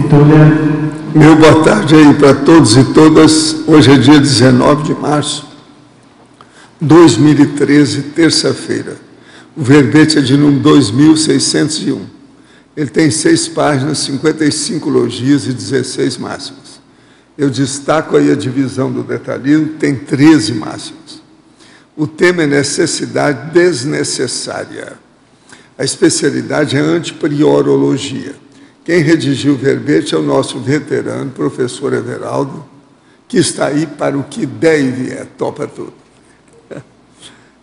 Vitória. Meu boa tarde aí para todos e todas. Hoje é dia 19 de março de 2013, terça-feira. O verbete é de número 2601. Ele tem 6 páginas, 55 logias e 16 máximas. Eu destaco aí a divisão do detalhismo, tem 13 máximas. O tema é necessidade desnecessária. A especialidade é antipriorologia. Quem redigiu o verbete é o nosso veterano, professor Everaldo, que está aí para o que der e vier, topa tudo.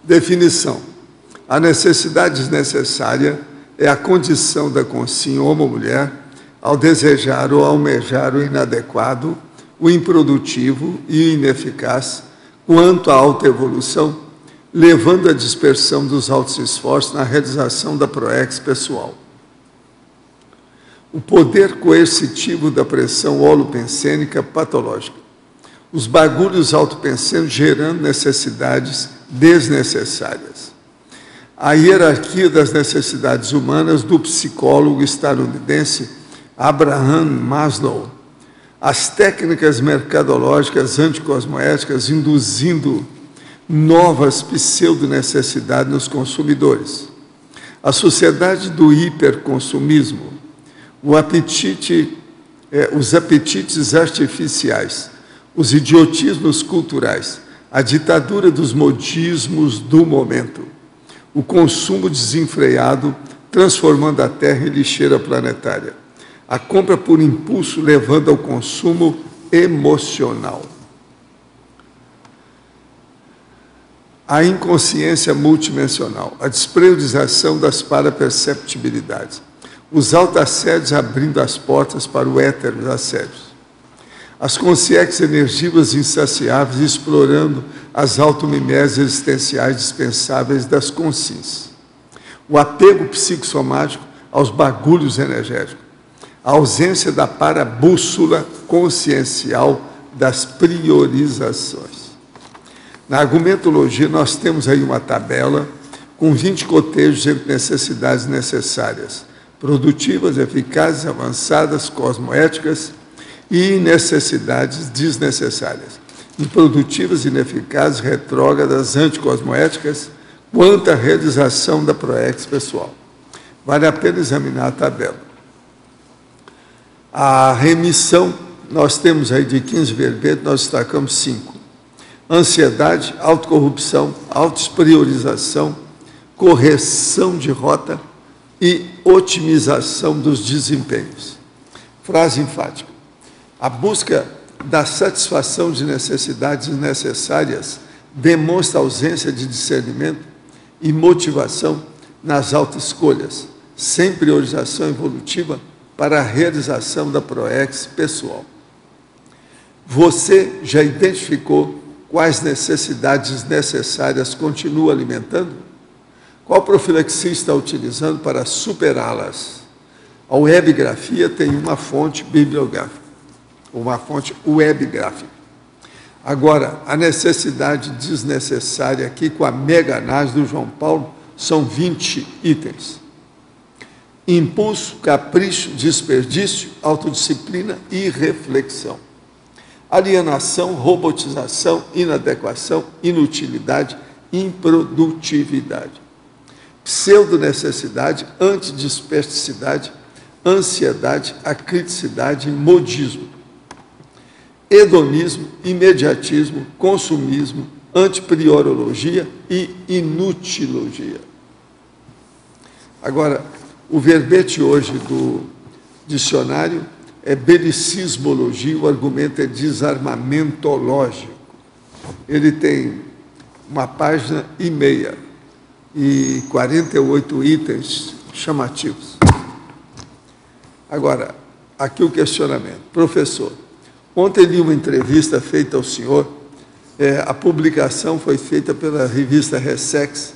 Definição. A necessidade desnecessária é a condição da consciência, homem ou mulher, ao desejar ou almejar o inadequado, o improdutivo e o ineficaz, quanto à autoevolução, levando à dispersão dos altos esforços na realização da proex pessoal. O poder coercitivo da pressão holopensênica patológica. Os bagulhos autopensênicos gerando necessidades desnecessárias. A hierarquia das necessidades humanas do psicólogo estadunidense Abraham Maslow. As técnicas mercadológicas anticosmoéticas induzindo novas pseudo-necessidades nos consumidores. A sociedade do hiperconsumismo. Os apetites artificiais, os idiotismos culturais, a ditadura dos modismos do momento, o consumo desenfreado, transformando a Terra em lixeira planetária, a compra por impulso levando ao consumo emocional. A inconsciência multidimensional, a despriorização das paraperceptibilidades, os autoassédios abrindo as portas para o héteros assédios. As consciências energivas insaciáveis explorando as automimeses existenciais dispensáveis das consciências. O apego psicossomático aos bagulhos energéticos. A ausência da parabússola consciencial das priorizações. Na argumentologia, nós temos aí uma tabela com 20 cotejos entre necessidades necessárias, produtivas, eficazes, avançadas, cosmoéticas e necessidades desnecessárias, improdutivas, ineficazes, retrógradas, anticosmoéticas, quanto à realização da proex pessoal. Vale a pena examinar a tabela. A remissão, nós temos aí de 15 verbetes, nós destacamos 5. Ansiedade, autocorrupção, autopriorização, correção de rota e otimização dos desempenhos. Frase enfática. A busca da satisfação de necessidades necessárias demonstra ausência de discernimento e motivação nas autoescolhas, sem priorização evolutiva para a realização da proex pessoal. Você já identificou quais necessidades necessárias continua alimentando? Qual profilaxia está utilizando para superá-las? A webgrafia tem uma fonte bibliográfica, uma fonte webgráfica. Agora, a necessidade desnecessária aqui, com a mega análise do João Paulo, são 20 itens. Impulso, capricho, desperdício, autodisciplina e reflexão. Alienação, robotização, inadequação, inutilidade, improdutividade. Pseudonecessidade, antidisperticidade, ansiedade, acriticidade e modismo. Hedonismo, imediatismo, consumismo, antipriorologia e inutilogia. Agora, o verbete hoje do dicionário é belicismologia, o argumento é desarmamentológico. Ele tem 1 página e meia e 48 itens chamativos. Agora, aqui o questionamento. Professor, ontem li uma entrevista feita ao senhor, a publicação foi feita pela revista Ressex,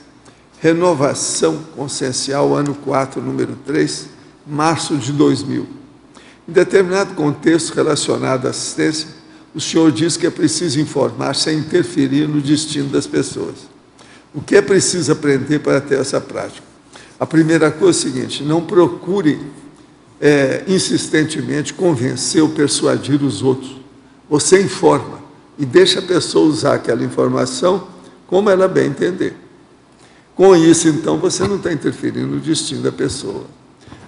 Renovação Consciencial, ano 4, número 3, março de 2000. Em determinado contexto relacionado à assistência, o senhor diz que é preciso informar sem interferir no destino das pessoas. O que é preciso aprender para ter essa prática? A primeira coisa é o seguinte: não procure insistentemente convencer ou persuadir os outros. Você informa e deixa a pessoa usar aquela informação como ela bem entender. Com isso, então, você não está interferindo no destino da pessoa.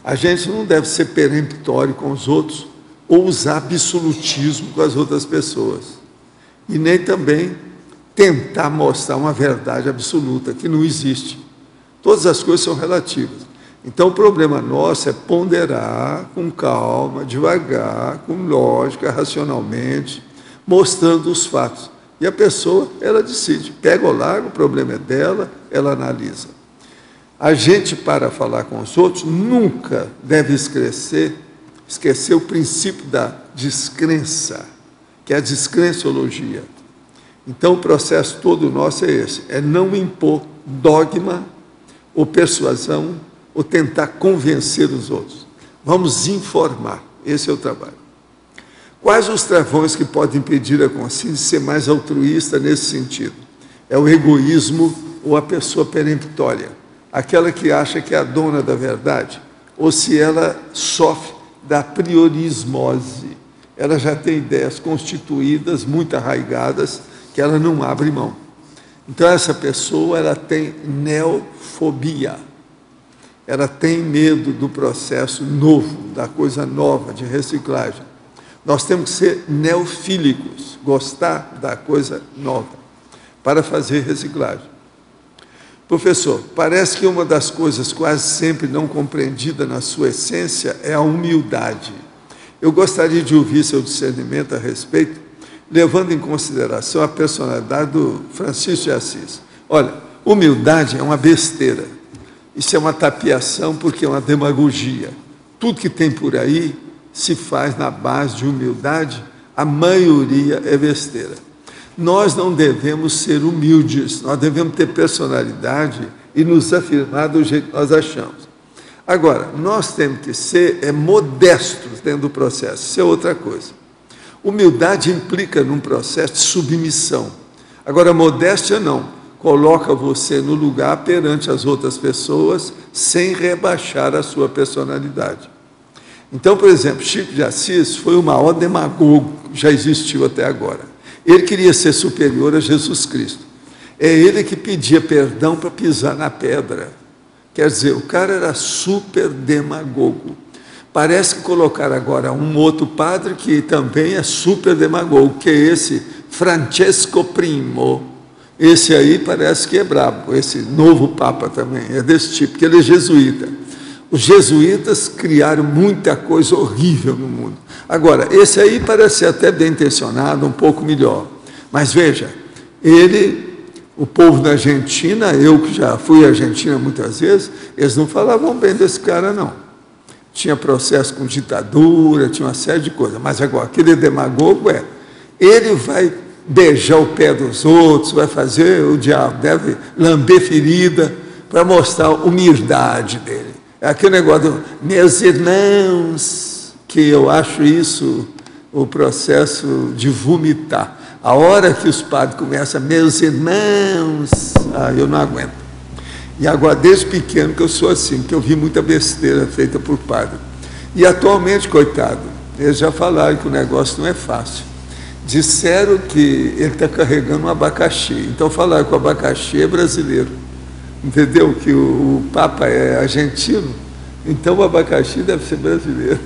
A gente não deve ser peremptório com os outros ou usar absolutismo com as outras pessoas. E nem também tentar mostrar uma verdade absoluta, que não existe. Todas as coisas são relativas. Então, o problema nosso é ponderar com calma, devagar, com lógica, racionalmente, mostrando os fatos. E a pessoa, ela decide, pega ou larga, o problema é dela, ela analisa. A gente, para falar com os outros, nunca deve esquecer o princípio da descrença, que é a descrenciologia. Então, o processo todo nosso é esse, é não impor dogma ou persuasão, ou tentar convencer os outros. Vamos informar, esse é o trabalho. Quais os travões que podem impedir a consciência de ser mais altruísta nesse sentido? É o egoísmo ou a pessoa peremptória, aquela que acha que é a dona da verdade, ou se ela sofre da priorismose, ela já tem ideias constituídas, muito arraigadas, que ela não abre mão. Então, essa pessoa, ela tem neofobia. Ela tem medo do processo novo, da coisa nova, de reciclagem. Nós temos que ser neofílicos, gostar da coisa nova, para fazer reciclagem. Professor, parece que uma das coisas quase sempre não compreendida na sua essência é a humildade. Eu gostaria de ouvir seu discernimento a respeito, levando em consideração a personalidade do Francisco de Assis. Olha, humildade é uma besteira. Isso é uma tapiação porque é uma demagogia. Tudo que tem por aí se faz na base de humildade, a maioria é besteira. Nós não devemos ser humildes, nós devemos ter personalidade e nos afirmar do jeito que nós achamos. Agora, nós temos que ser modestos dentro do processo, isso é outra coisa. Humildade implica num processo de submissão. Agora, modéstia não. Coloca você no lugar perante as outras pessoas, sem rebaixar a sua personalidade. Então, por exemplo, Chico de Assis foi o maior demagogo que já existiu até agora. Ele queria ser superior a Jesus Cristo. É ele que pedia perdão para pisar na pedra. Quer dizer, o cara era super demagogo. Parece que colocaram agora um outro padre que também é super demagogo, que é esse Francesco Primo. Esse aí parece que é brabo, esse novo Papa também, é desse tipo, porque ele é jesuíta. Os jesuítas criaram muita coisa horrível no mundo. Agora, esse aí parece ser até bem intencionado, um pouco melhor. Mas veja, o povo da Argentina, eu que já fui à Argentina muitas vezes, eles não falavam bem desse cara, não. Tinha processo com ditadura, tinha uma série de coisas. Mas agora, aquele demagogo ele vai beijar o pé dos outros, vai fazer o diabo, deve lamber ferida para mostrar a humildade dele. É aquele negócio do meus irmãos, que eu acho isso o processo de vomitar. A hora que os padres começam, meus irmãos, eu não aguento. E agora, desde pequeno que eu sou assim, que eu vi muita besteira feita por padre. E atualmente, coitado, eles já falaram que o negócio não é fácil. Disseram que ele está carregando um abacaxi. Então falaram que o abacaxi é brasileiro. Entendeu? Que o Papa é argentino, então o abacaxi deve ser brasileiro.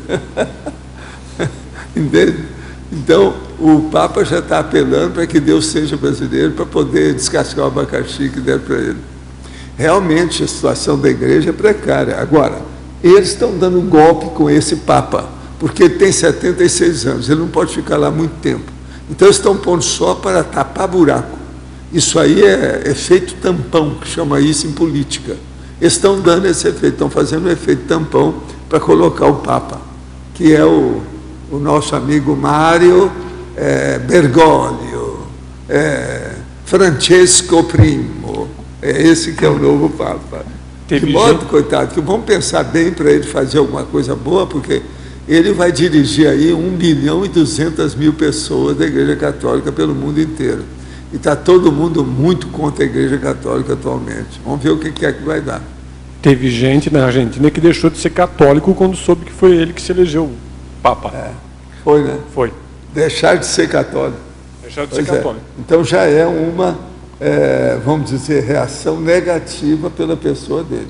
Entende? Então o Papa já está apelando para que Deus seja brasileiro para poder descascar o abacaxi que der para ele. Realmente a situação da igreja é precária. Agora, eles estão dando golpe com esse Papa, porque ele tem 76 anos, ele não pode ficar lá muito tempo. Então, eles estão pondo só para tapar buraco. Isso aí é efeito tampão, que chama isso em política. Eles estão dando esse efeito, estão fazendo um efeito tampão para colocar o Papa, que é o nosso amigo Mário Bergoglio, Francesco Primo. É esse que é o novo Papa. De modo, coitado, que vamos pensar bem para ele fazer alguma coisa boa, porque ele vai dirigir aí 1.200.000 pessoas da Igreja Católica pelo mundo inteiro. E está todo mundo muito contra a Igreja Católica atualmente. Vamos ver o que é que vai dar. Teve gente na Argentina que deixou de ser católico quando soube que foi ele que se elegeu Papa. Foi, né? Foi. Deixar de ser católico. Deixar de ser católico. Então já é uma, vamos dizer, reação negativa pela pessoa dele.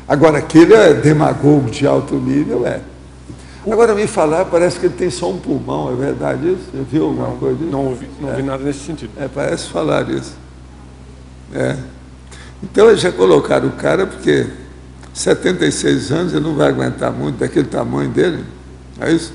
Agora, que ele é demagogo de alto nível, Agora, me falar, parece que ele tem só um pulmão, é verdade isso? Você viu alguma coisa disso? Não ouvi nada nesse sentido. Parece falar isso. Então, eles já colocaram o cara, porque 76 anos, ele não vai aguentar muito daquele tamanho dele, é isso?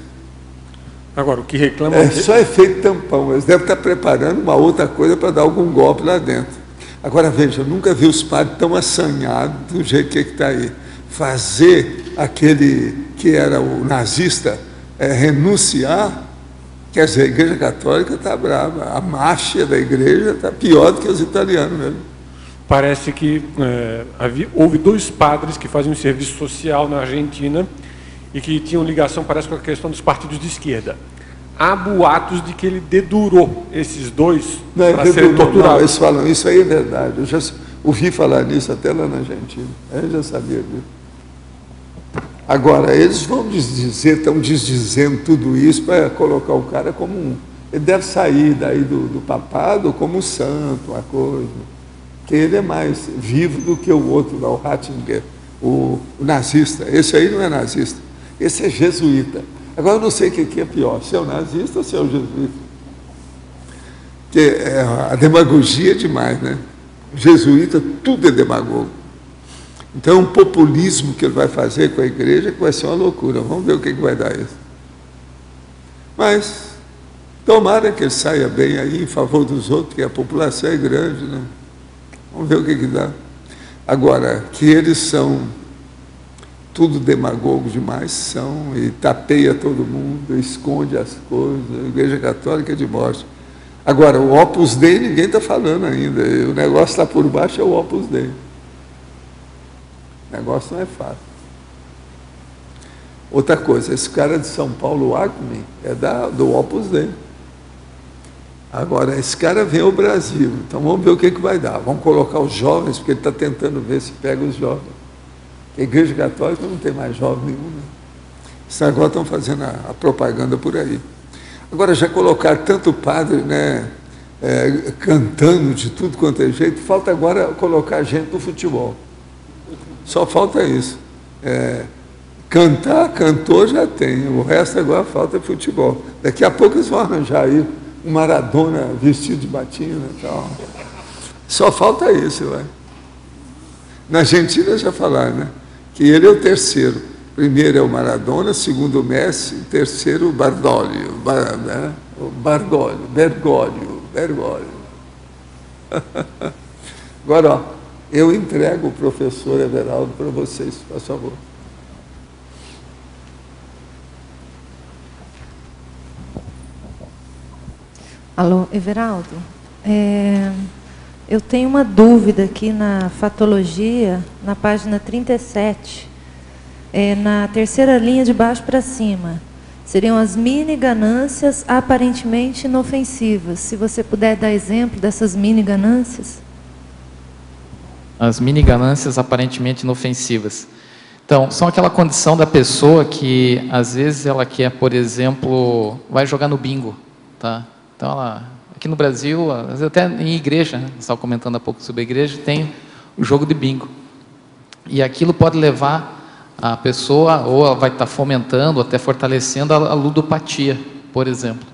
Agora, o que reclama... Só efeito tampão, eles devem estar preparando uma outra coisa para dar algum golpe lá dentro. Agora, veja, eu nunca vi os padres tão assanhados do jeito que está aí. Fazer aquele que era o nazista renunciar, quer dizer, a Igreja Católica está brava, a máfia da Igreja está pior do que os italianos mesmo. Parece que houve 2 padres que fazem um serviço social na Argentina e que tinham ligação, parece, com a questão dos partidos de esquerda. Há boatos de que ele dedurou esses 2 para serem torturados. Não, eles falam, isso aí é verdade. Eu já ouvi falar nisso até lá na Argentina. Eu já sabia disso. Agora, eles vão estão desdizendo tudo isso para colocar o cara como ele deve sair daí do papado como um santo, uma coisa. Que ele é mais vivo do que o outro lá, o Ratzinger, o nazista. Esse aí não é nazista, esse é jesuíta. Agora eu não sei o que é pior, se é o nazista ou se é o jesuíta. Porque a demagogia é demais, né? O jesuíta, tudo é demagogo. Então, um populismo que ele vai fazer com a igreja que vai ser uma loucura. Vamos ver o que vai dar isso. Mas, tomara que ele saia bem aí em favor dos outros, porque a população é grande, né? Vamos ver o que dá. Agora, que eles são tudo demagogo demais, e tapeia todo mundo, esconde as coisas, a Igreja Católica é de morte. Agora, o Opus Dei ninguém está falando ainda, o negócio está por baixo, é o Opus Dei. O negócio não é fácil. Outra coisa, esse cara de São Paulo, o Alckmin, é do Opus Dei. Agora, esse cara vem ao Brasil, então vamos ver o que vai dar. Vamos colocar os jovens, porque ele está tentando ver se pega os jovens. A Igreja Católica não tem mais jovem nenhum, né? Isso agora estão fazendo a propaganda por aí. Agora, já colocar tanto padre, né, cantando de tudo quanto é jeito, falta agora colocar gente no futebol. Só falta isso. Cantor já tem, o resto agora falta futebol. Daqui a pouco eles vão arranjar aí um Maradona vestido de batina e tal. Só falta isso, vai. Na Argentina já falaram, né? Que ele é o terceiro. Primeiro é o Maradona, segundo o Messi, terceiro o Bergoglio. Agora, ó, eu entrego o professor Everaldo para vocês, por favor. Alô, Everaldo, eu tenho uma dúvida aqui na fatologia, na página 37, na terceira linha de baixo para cima. Seriam as mini ganâncias aparentemente inofensivas. Se você puder dar exemplo dessas mini ganâncias. As mini ganâncias aparentemente inofensivas. Então, são aquela condição da pessoa que, às vezes, ela quer, por exemplo, vai jogar no bingo, tá? Então, aqui no Brasil, às vezes até em igreja, né? Estava comentando há pouco sobre a igreja, tem o jogo de bingo. E aquilo pode levar a pessoa, ou ela vai estar fomentando, até fortalecendo a ludopatia, por exemplo.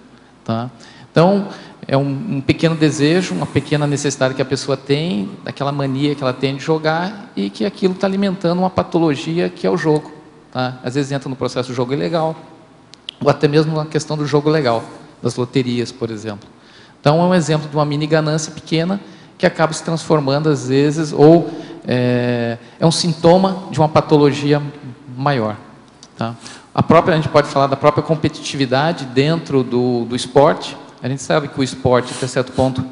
Tá? Então, é um pequeno desejo, uma pequena necessidade que a pessoa tem, daquela mania que ela tem de jogar, e que aquilo está alimentando uma patologia que é o jogo. Tá? Às vezes entra no processo do jogo ilegal, ou até mesmo na questão do jogo legal, das loterias, por exemplo. Então, é um exemplo de uma mini ganância pequena que acaba se transformando, às vezes, ou é um sintoma de uma patologia maior. Tá? A gente pode falar da própria competitividade dentro do esporte. A gente sabe que o esporte, até certo ponto,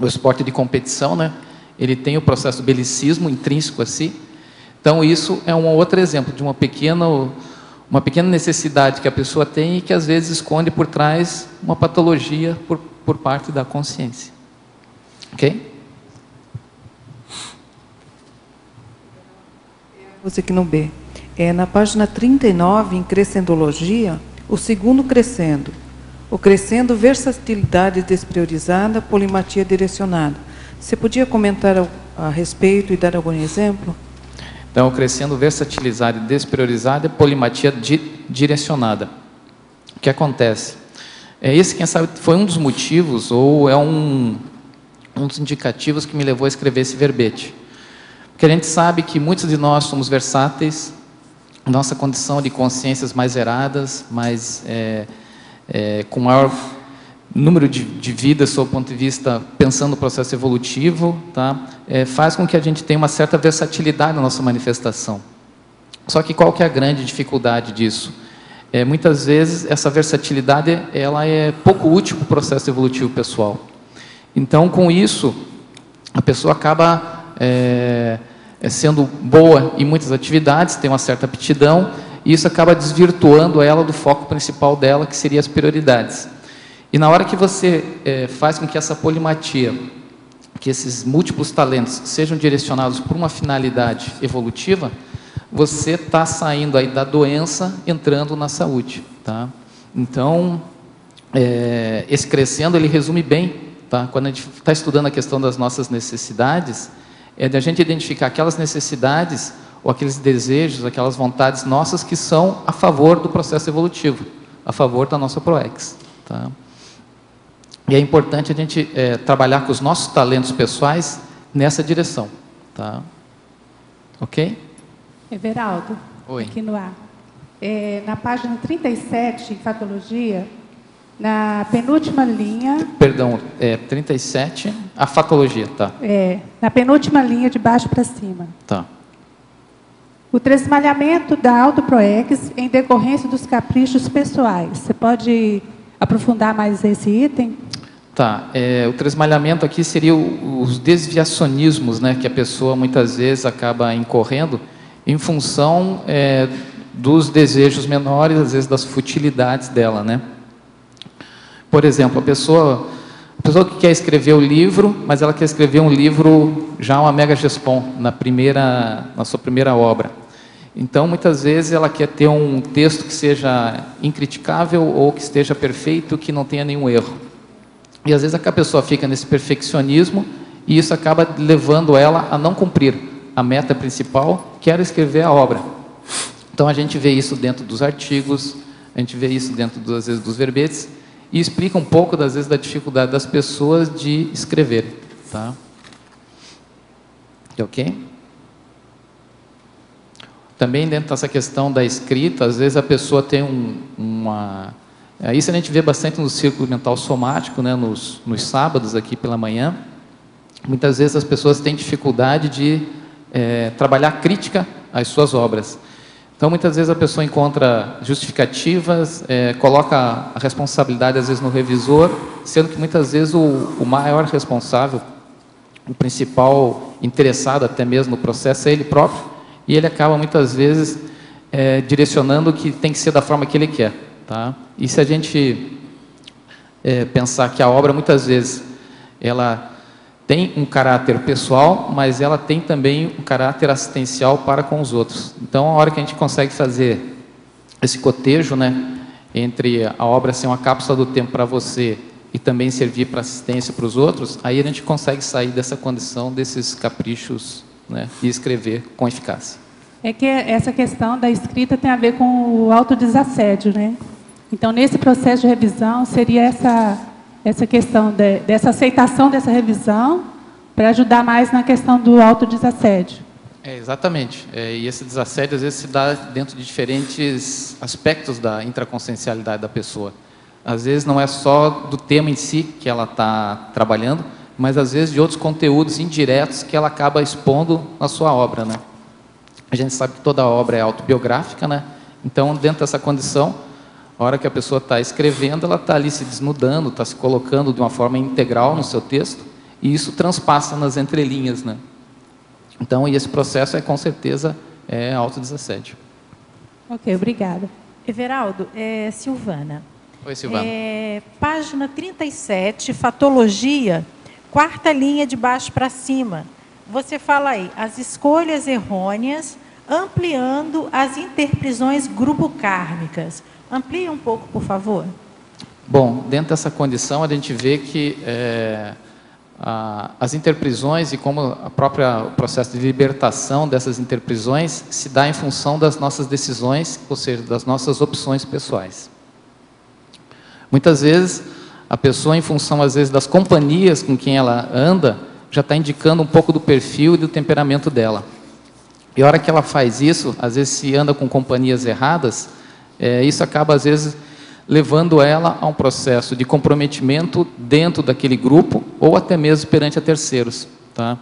o esporte de competição, né, ele tem o processo do belicismo intrínseco a si. Então, isso é um outro exemplo de uma pequena necessidade que a pessoa tem e que às vezes esconde por trás uma patologia por parte da consciência. Ok? Você aqui no B. Na página 39, em crescendologia, o segundo crescendo. O crescendo versatilidade despriorizada, polimatia direcionada. Você podia comentar a respeito e dar algum exemplo? Então, o crescendo versatilidade despriorizada e polimatia direcionada. O que acontece? Esse, quem sabe, foi um dos motivos, ou é um dos indicativos que me levou a escrever esse verbete. Porque a gente sabe que muitos de nós somos versáteis, nossa condição de consciências mais zeradas, com maior número de vidas, sob o ponto de vista, pensando no processo evolutivo, tá? Faz com que a gente tenha uma certa versatilidade na nossa manifestação. Só que qual que é a grande dificuldade disso? Muitas vezes, essa versatilidade ela é pouco útil para o processo evolutivo pessoal. Então, com isso, a pessoa acaba sendo boa em muitas atividades, tem uma certa aptidão, e isso acaba desvirtuando ela do foco principal dela, que seria as prioridades. E na hora que você faz com que essa polimatia, que esses múltiplos talentos sejam direcionados por uma finalidade evolutiva, você está saindo aí da doença, entrando na saúde, tá? Então, esse crescendo, ele resume bem, tá? Quando a gente está estudando a questão das nossas necessidades, de a gente identificar aquelas necessidades, ou aqueles desejos, aquelas vontades nossas que são a favor do processo evolutivo, a favor da nossa ProEx, tá? E é importante a gente trabalhar com os nossos talentos pessoais nessa direção, tá? Ok? Everaldo, Oi. Aqui no ar. Na página 37, em fatologia, na penúltima linha... Perdão, 37, a fatologia, tá? Na penúltima linha, de baixo para cima. Tá. O tresmalhamento da autoproex em decorrência dos caprichos pessoais. Você pode aprofundar mais esse item? Tá. O tresmalhamento aqui seria os desviacionismos, né, que a pessoa muitas vezes acaba incorrendo em função dos desejos menores, às vezes das futilidades dela, né? Por exemplo, a pessoa que quer escrever o livro, mas ela quer escrever um livro já uma mega gespon, na sua primeira obra. Então, muitas vezes, ela quer ter um texto que seja incriticável ou que esteja perfeito, que não tenha nenhum erro. E, às vezes, a pessoa fica nesse perfeccionismo e isso acaba levando ela a não cumprir a meta principal, que era escrever a obra. Então, a gente vê isso dentro dos artigos, a gente vê isso dentro, às vezes, dos verbetes, e explica um pouco, às vezes, da dificuldade das pessoas de escrever, tá? Ok? Também dentro dessa questão da escrita, às vezes a pessoa tem isso a gente vê bastante no círculo mental somático, né, nos sábados aqui pela manhã. Muitas vezes as pessoas têm dificuldade de trabalhar crítica às suas obras. Então, muitas vezes a pessoa encontra justificativas, coloca a responsabilidade, às vezes, no revisor, sendo que, muitas vezes, o maior responsável, o principal interessado até mesmo no processo é ele próprio, e ele acaba, muitas vezes, direcionando que tem que ser da forma que ele quer, tá? E se a gente pensar que a obra, muitas vezes, ela tem um caráter pessoal, mas ela tem também um caráter assistencial para com os outros. Então, a hora que a gente consegue fazer esse cotejo, né, entre a obra ser uma cápsula do tempo para você e também servir para assistência para os outros, aí a gente consegue sair dessa condição, desses caprichos, né, e escrever com eficácia. É que essa questão da escrita tem a ver com o autodesassédio, né? Então, nesse processo de revisão, seria essa questão dessa aceitação dessa revisão para ajudar mais na questão do autodesassédio. Exatamente. E esse desassédio, às vezes, se dá dentro de diferentes aspectos da intraconsciencialidade da pessoa. Às vezes, não é só do tema em si que ela está trabalhando, mas, às vezes, de outros conteúdos indiretos que ela acaba expondo na sua obra, né? A gente sabe que toda obra é autobiográfica, né? Então, dentro dessa condição, a hora que a pessoa está escrevendo, ela está ali se desnudando, está se colocando de uma forma integral no seu texto, e isso transpassa nas entrelinhas, né? Então, e esse processo com certeza, autodesassédio. Ok, obrigada. Everaldo, Silvana. Oi, Silvana. Página 37, fatologia, quarta linha de baixo para cima. Você fala aí, as escolhas errôneas ampliando as interprisões grupo kármicas. Amplie um pouco, por favor. Bom, dentro dessa condição, a gente vê que as interprisões e como o processo de libertação dessas interprisões se dá em função das nossas decisões, ou seja, das nossas opções pessoais. Muitas vezes, a pessoa, em função, às vezes, das companhias com quem ela anda, já está indicando um pouco do perfil e do temperamento dela. E a hora que ela faz isso, às vezes, se anda com companhias erradas, isso acaba, às vezes, levando ela a um processo de comprometimento dentro daquele grupo, ou até mesmo perante a terceiros. Tá?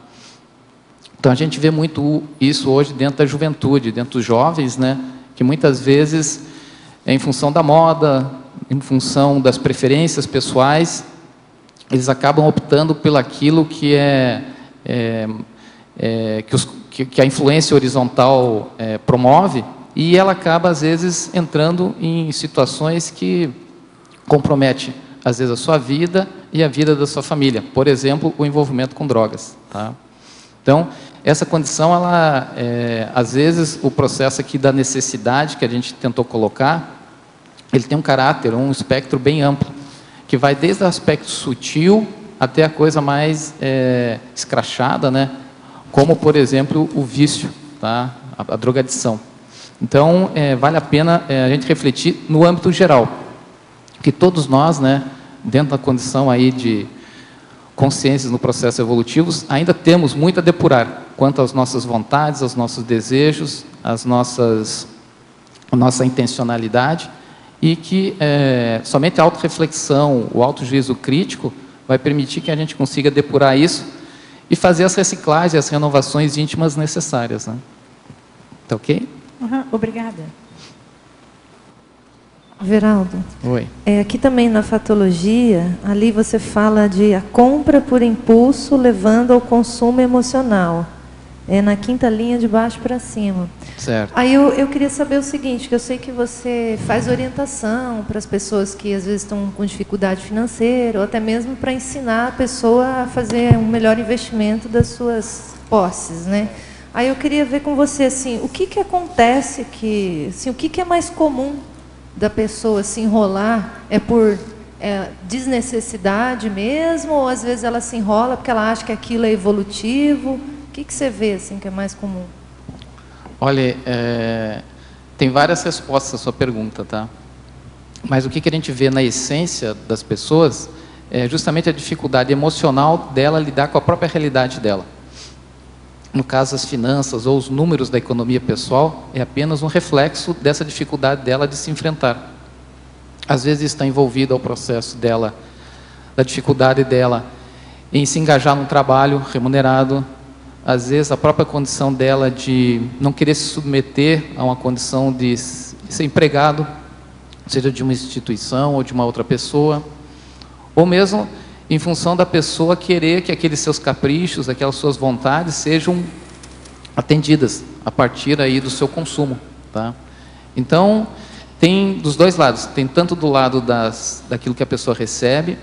Então, a gente vê muito isso hoje dentro da juventude, dentro dos jovens, né, que muitas vezes, em função da moda, em função das preferências pessoais, eles acabam optando pelo aquilo que que a influência horizontal promove, e ela acaba, às vezes, entrando em situações que comprometem, às vezes, a sua vida e a vida da sua família. Por exemplo, o envolvimento com drogas. Tá? Então, essa condição, ela, às vezes, o processo aqui da necessidade que a gente tentou colocar, ele tem um caráter, um espectro bem amplo, que vai desde o aspecto sutil até a coisa mais escrachada, né? Como, por exemplo, o vício, tá? A drogadição. Então, vale a pena a gente refletir no âmbito geral, que todos nós, né, dentro da condição aí de consciências no processo evolutivos, ainda temos muito a depurar quanto às nossas vontades, aos nossos desejos, a nossa intencionalidade, e que somente a autorreflexão, o autojuízo crítico, vai permitir que a gente consiga depurar isso e fazer as reciclagens, as renovações íntimas necessárias. Né? Tá ok? Uhum, obrigada. Veraldo. Oi. Aqui também na fatologia, ali você fala de a compra por impulso levando ao consumo emocional. Na quinta linha de baixo para cima. Certo. Aí eu queria saber o seguinte, que eu sei que você faz orientação para as pessoas que às vezes estão com dificuldade financeira, ou até mesmo para ensinar a pessoa a fazer um melhor investimento das suas posses, né? Aí eu queria ver com você, assim, o que acontece assim, o que é mais comum da pessoa se enrolar? É por desnecessidade mesmo, ou às vezes ela se enrola porque ela acha que aquilo é evolutivo? O que você vê assim, que é mais comum? Olha, tem várias respostas à sua pergunta, tá? Mas o que a gente vê na essência das pessoas é justamente a dificuldade emocional dela lidar com a própria realidade dela. No caso, as finanças ou os números da economia pessoal é apenas um reflexo dessa dificuldade dela de se enfrentar. Às vezes está envolvido ao processo dela, da dificuldade dela em se engajar num trabalho remunerado, às vezes a própria condição dela de não querer se submeter a uma condição de ser empregado, seja de uma instituição ou de uma outra pessoa, ou mesmo em função da pessoa querer que aqueles seus caprichos, aquelas suas vontades sejam atendidas a partir aí do seu consumo, tá? Então, tem dos dois lados, tem tanto do lado daquilo que a pessoa recebe,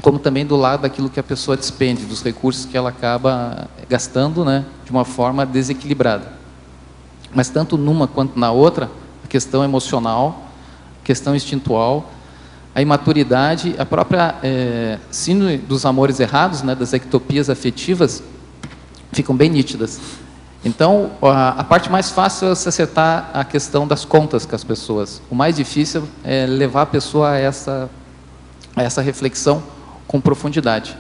como também do lado daquilo que a pessoa despende, dos recursos que ela acaba gastando, né, de uma forma desequilibrada. Mas tanto numa quanto na outra, a questão emocional, a questão instintual, a imaturidade, a própria síndrome dos amores errados, né, das ectopias afetivas, ficam bem nítidas. Então, a parte mais fácil é se acertar a questão das contas com as pessoas. O mais difícil é levar a pessoa a essa reflexão com profundidade.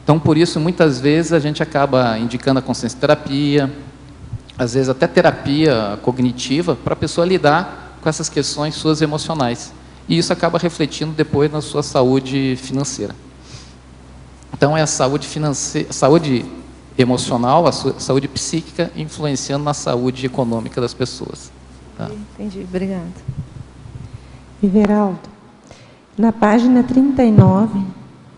Então, por isso, muitas vezes, a gente acaba indicando a consciência terapia, às vezes até terapia cognitiva, para a pessoa lidar com essas questões suas emocionais. E isso acaba refletindo depois na sua saúde financeira. Então, é a saúde financeira, saúde emocional, a saúde psíquica, influenciando na saúde econômica das pessoas. Tá? Entendi, obrigada. Veraldo, na página 39,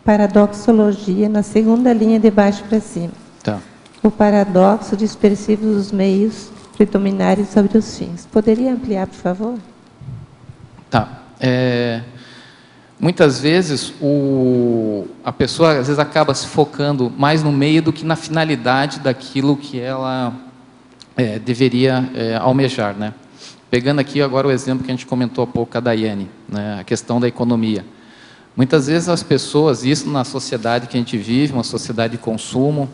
paradoxologia, na segunda linha de baixo para cima. Tá. O paradoxo dispersivo dos meios predominarem sobre os fins. Poderia ampliar, por favor? Tá. Muitas vezes a pessoa às vezes acaba se focando mais no meio do que na finalidade daquilo que ela deveria almejar, né? Pegando aqui agora o exemplo que a gente comentou há pouco, a Daiane, né? A questão da economia. Muitas vezes as pessoas, isso na sociedade que a gente vive, uma sociedade de consumo,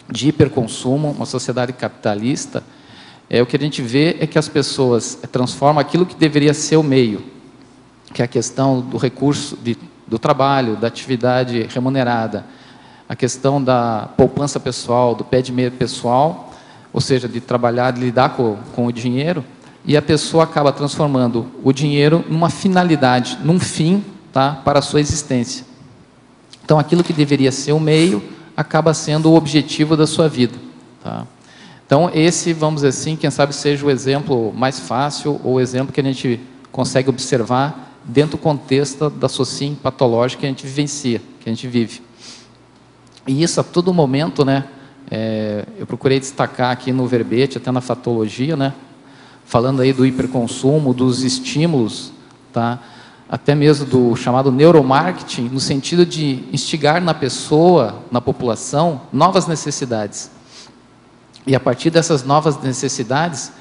de hiperconsumo, uma sociedade capitalista, o que a gente vê é que as pessoas transformam aquilo que deveria ser o meio, que é a questão do recurso, do trabalho, da atividade remunerada, a questão da poupança pessoal, do pé de meia pessoal, ou seja, de trabalhar, de lidar com o dinheiro, e a pessoa acaba transformando o dinheiro numa finalidade, num fim, tá, para a sua existência. Então, aquilo que deveria ser o meio, acaba sendo o objetivo da sua vida. Tá? Então, esse, vamos dizer assim, quem sabe seja o exemplo mais fácil, ou o exemplo que a gente consegue observar dentro do contexto da sociedade patológica que a gente vivencia, que a gente vive. E isso a todo momento, né, eu procurei destacar aqui no verbete, até na fatologia, né, falando aí do hiperconsumo, dos estímulos, tá? Até mesmo do chamado neuromarketing, no sentido de instigar na pessoa, na população, novas necessidades. E a partir dessas novas necessidades,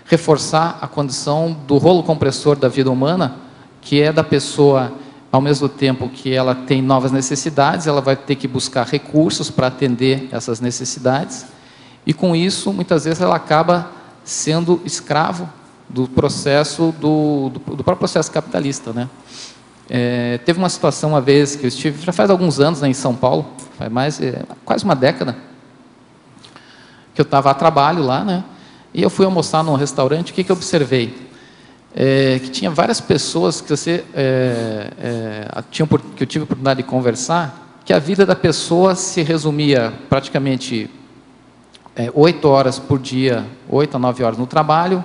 reforçar a condição do rolo compressor da vida humana, que é da pessoa, ao mesmo tempo que ela tem novas necessidades, ela vai ter que buscar recursos para atender essas necessidades, e com isso, muitas vezes, ela acaba sendo escravo do processo, do próprio processo capitalista, né? Teve uma situação uma vez que eu estive, já faz alguns anos, né, em São Paulo, faz quase uma década, que eu estava a trabalho lá, né? E eu fui almoçar num restaurante. O que eu observei? Que tinha várias pessoas que que eu tive a oportunidade de conversar, que a vida da pessoa se resumia praticamente 8 horas por dia, 8 a 9 horas no trabalho,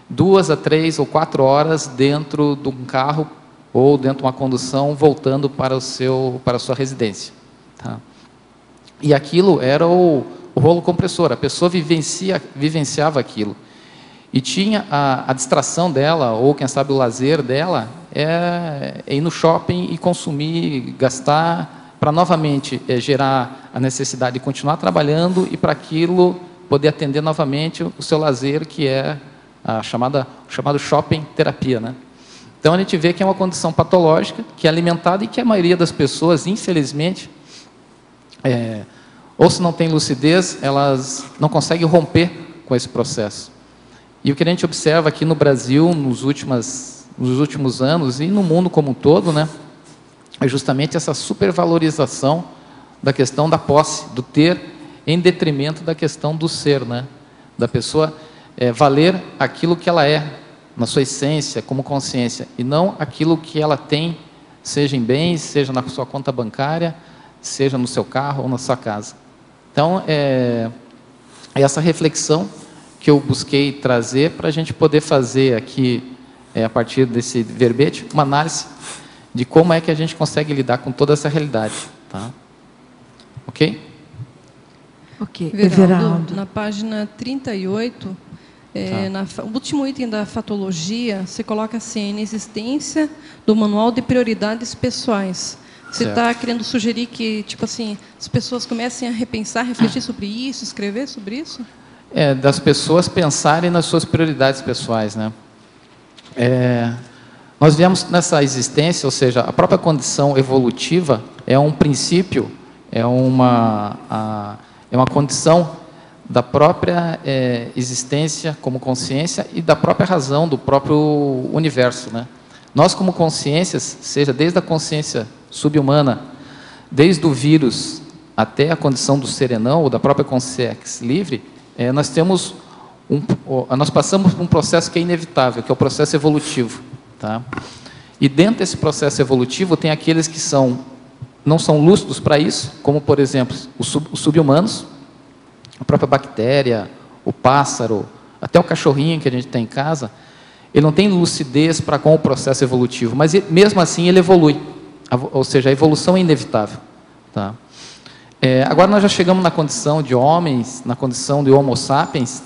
2 a 3 ou 4 horas dentro de um carro ou dentro de uma condução, voltando para a sua residência. Tá? E aquilo era o rolo compressor, a pessoa vivenciava aquilo. E tinha a distração dela, ou quem sabe o lazer dela, é ir no shopping e consumir, gastar, para novamente gerar a necessidade de continuar trabalhando e para aquilo poder atender novamente o seu lazer, que é a chamado shopping terapia, né? Então a gente vê que é uma condição patológica, que é alimentada e que a maioria das pessoas, infelizmente, ou se não tem lucidez, elas não conseguem romper com esse processo. E o que a gente observa aqui no Brasil, nos últimos anos, e no mundo como um todo, né, é justamente essa supervalorização da questão da posse, do ter, em detrimento da questão do ser, né, da pessoa valer aquilo que ela é, na sua essência, como consciência, e não aquilo que ela tem, seja em bens, seja na sua conta bancária, seja no seu carro ou na sua casa. Então, essa reflexão que eu busquei trazer para a gente poder fazer aqui, a partir desse verbete, uma análise de como é que a gente consegue lidar com toda essa realidade. Tá? Ok? Ok. Everaldo, na página 38, no último item da fatologia, você coloca assim, a inexistência do manual de prioridades pessoais. Você está querendo sugerir que, tipo assim, as pessoas comecem a repensar, refletir sobre isso, escrever sobre isso? Das pessoas pensarem nas suas prioridades pessoais, né? Nós viemos nessa existência, ou seja, a própria condição evolutiva é um princípio, é uma condição da própria existência como consciência e da própria razão do próprio universo, né? Nós, como consciências, seja desde a consciência subhumana, desde o vírus até a condição do serenão ou da própria consciência livre, nós passamos por um processo que é inevitável, que é o processo evolutivo. Tá? E dentro desse processo evolutivo tem aqueles que não são lúcidos para isso, como, por exemplo, os sub-humanos, a própria bactéria, o pássaro, até o cachorrinho que a gente tem em casa, ele não tem lucidez para com o processo evolutivo, mas mesmo assim ele evolui, ou seja, a evolução é inevitável. Tá? Agora nós já chegamos na condição de homens, na condição de Homo sapiens,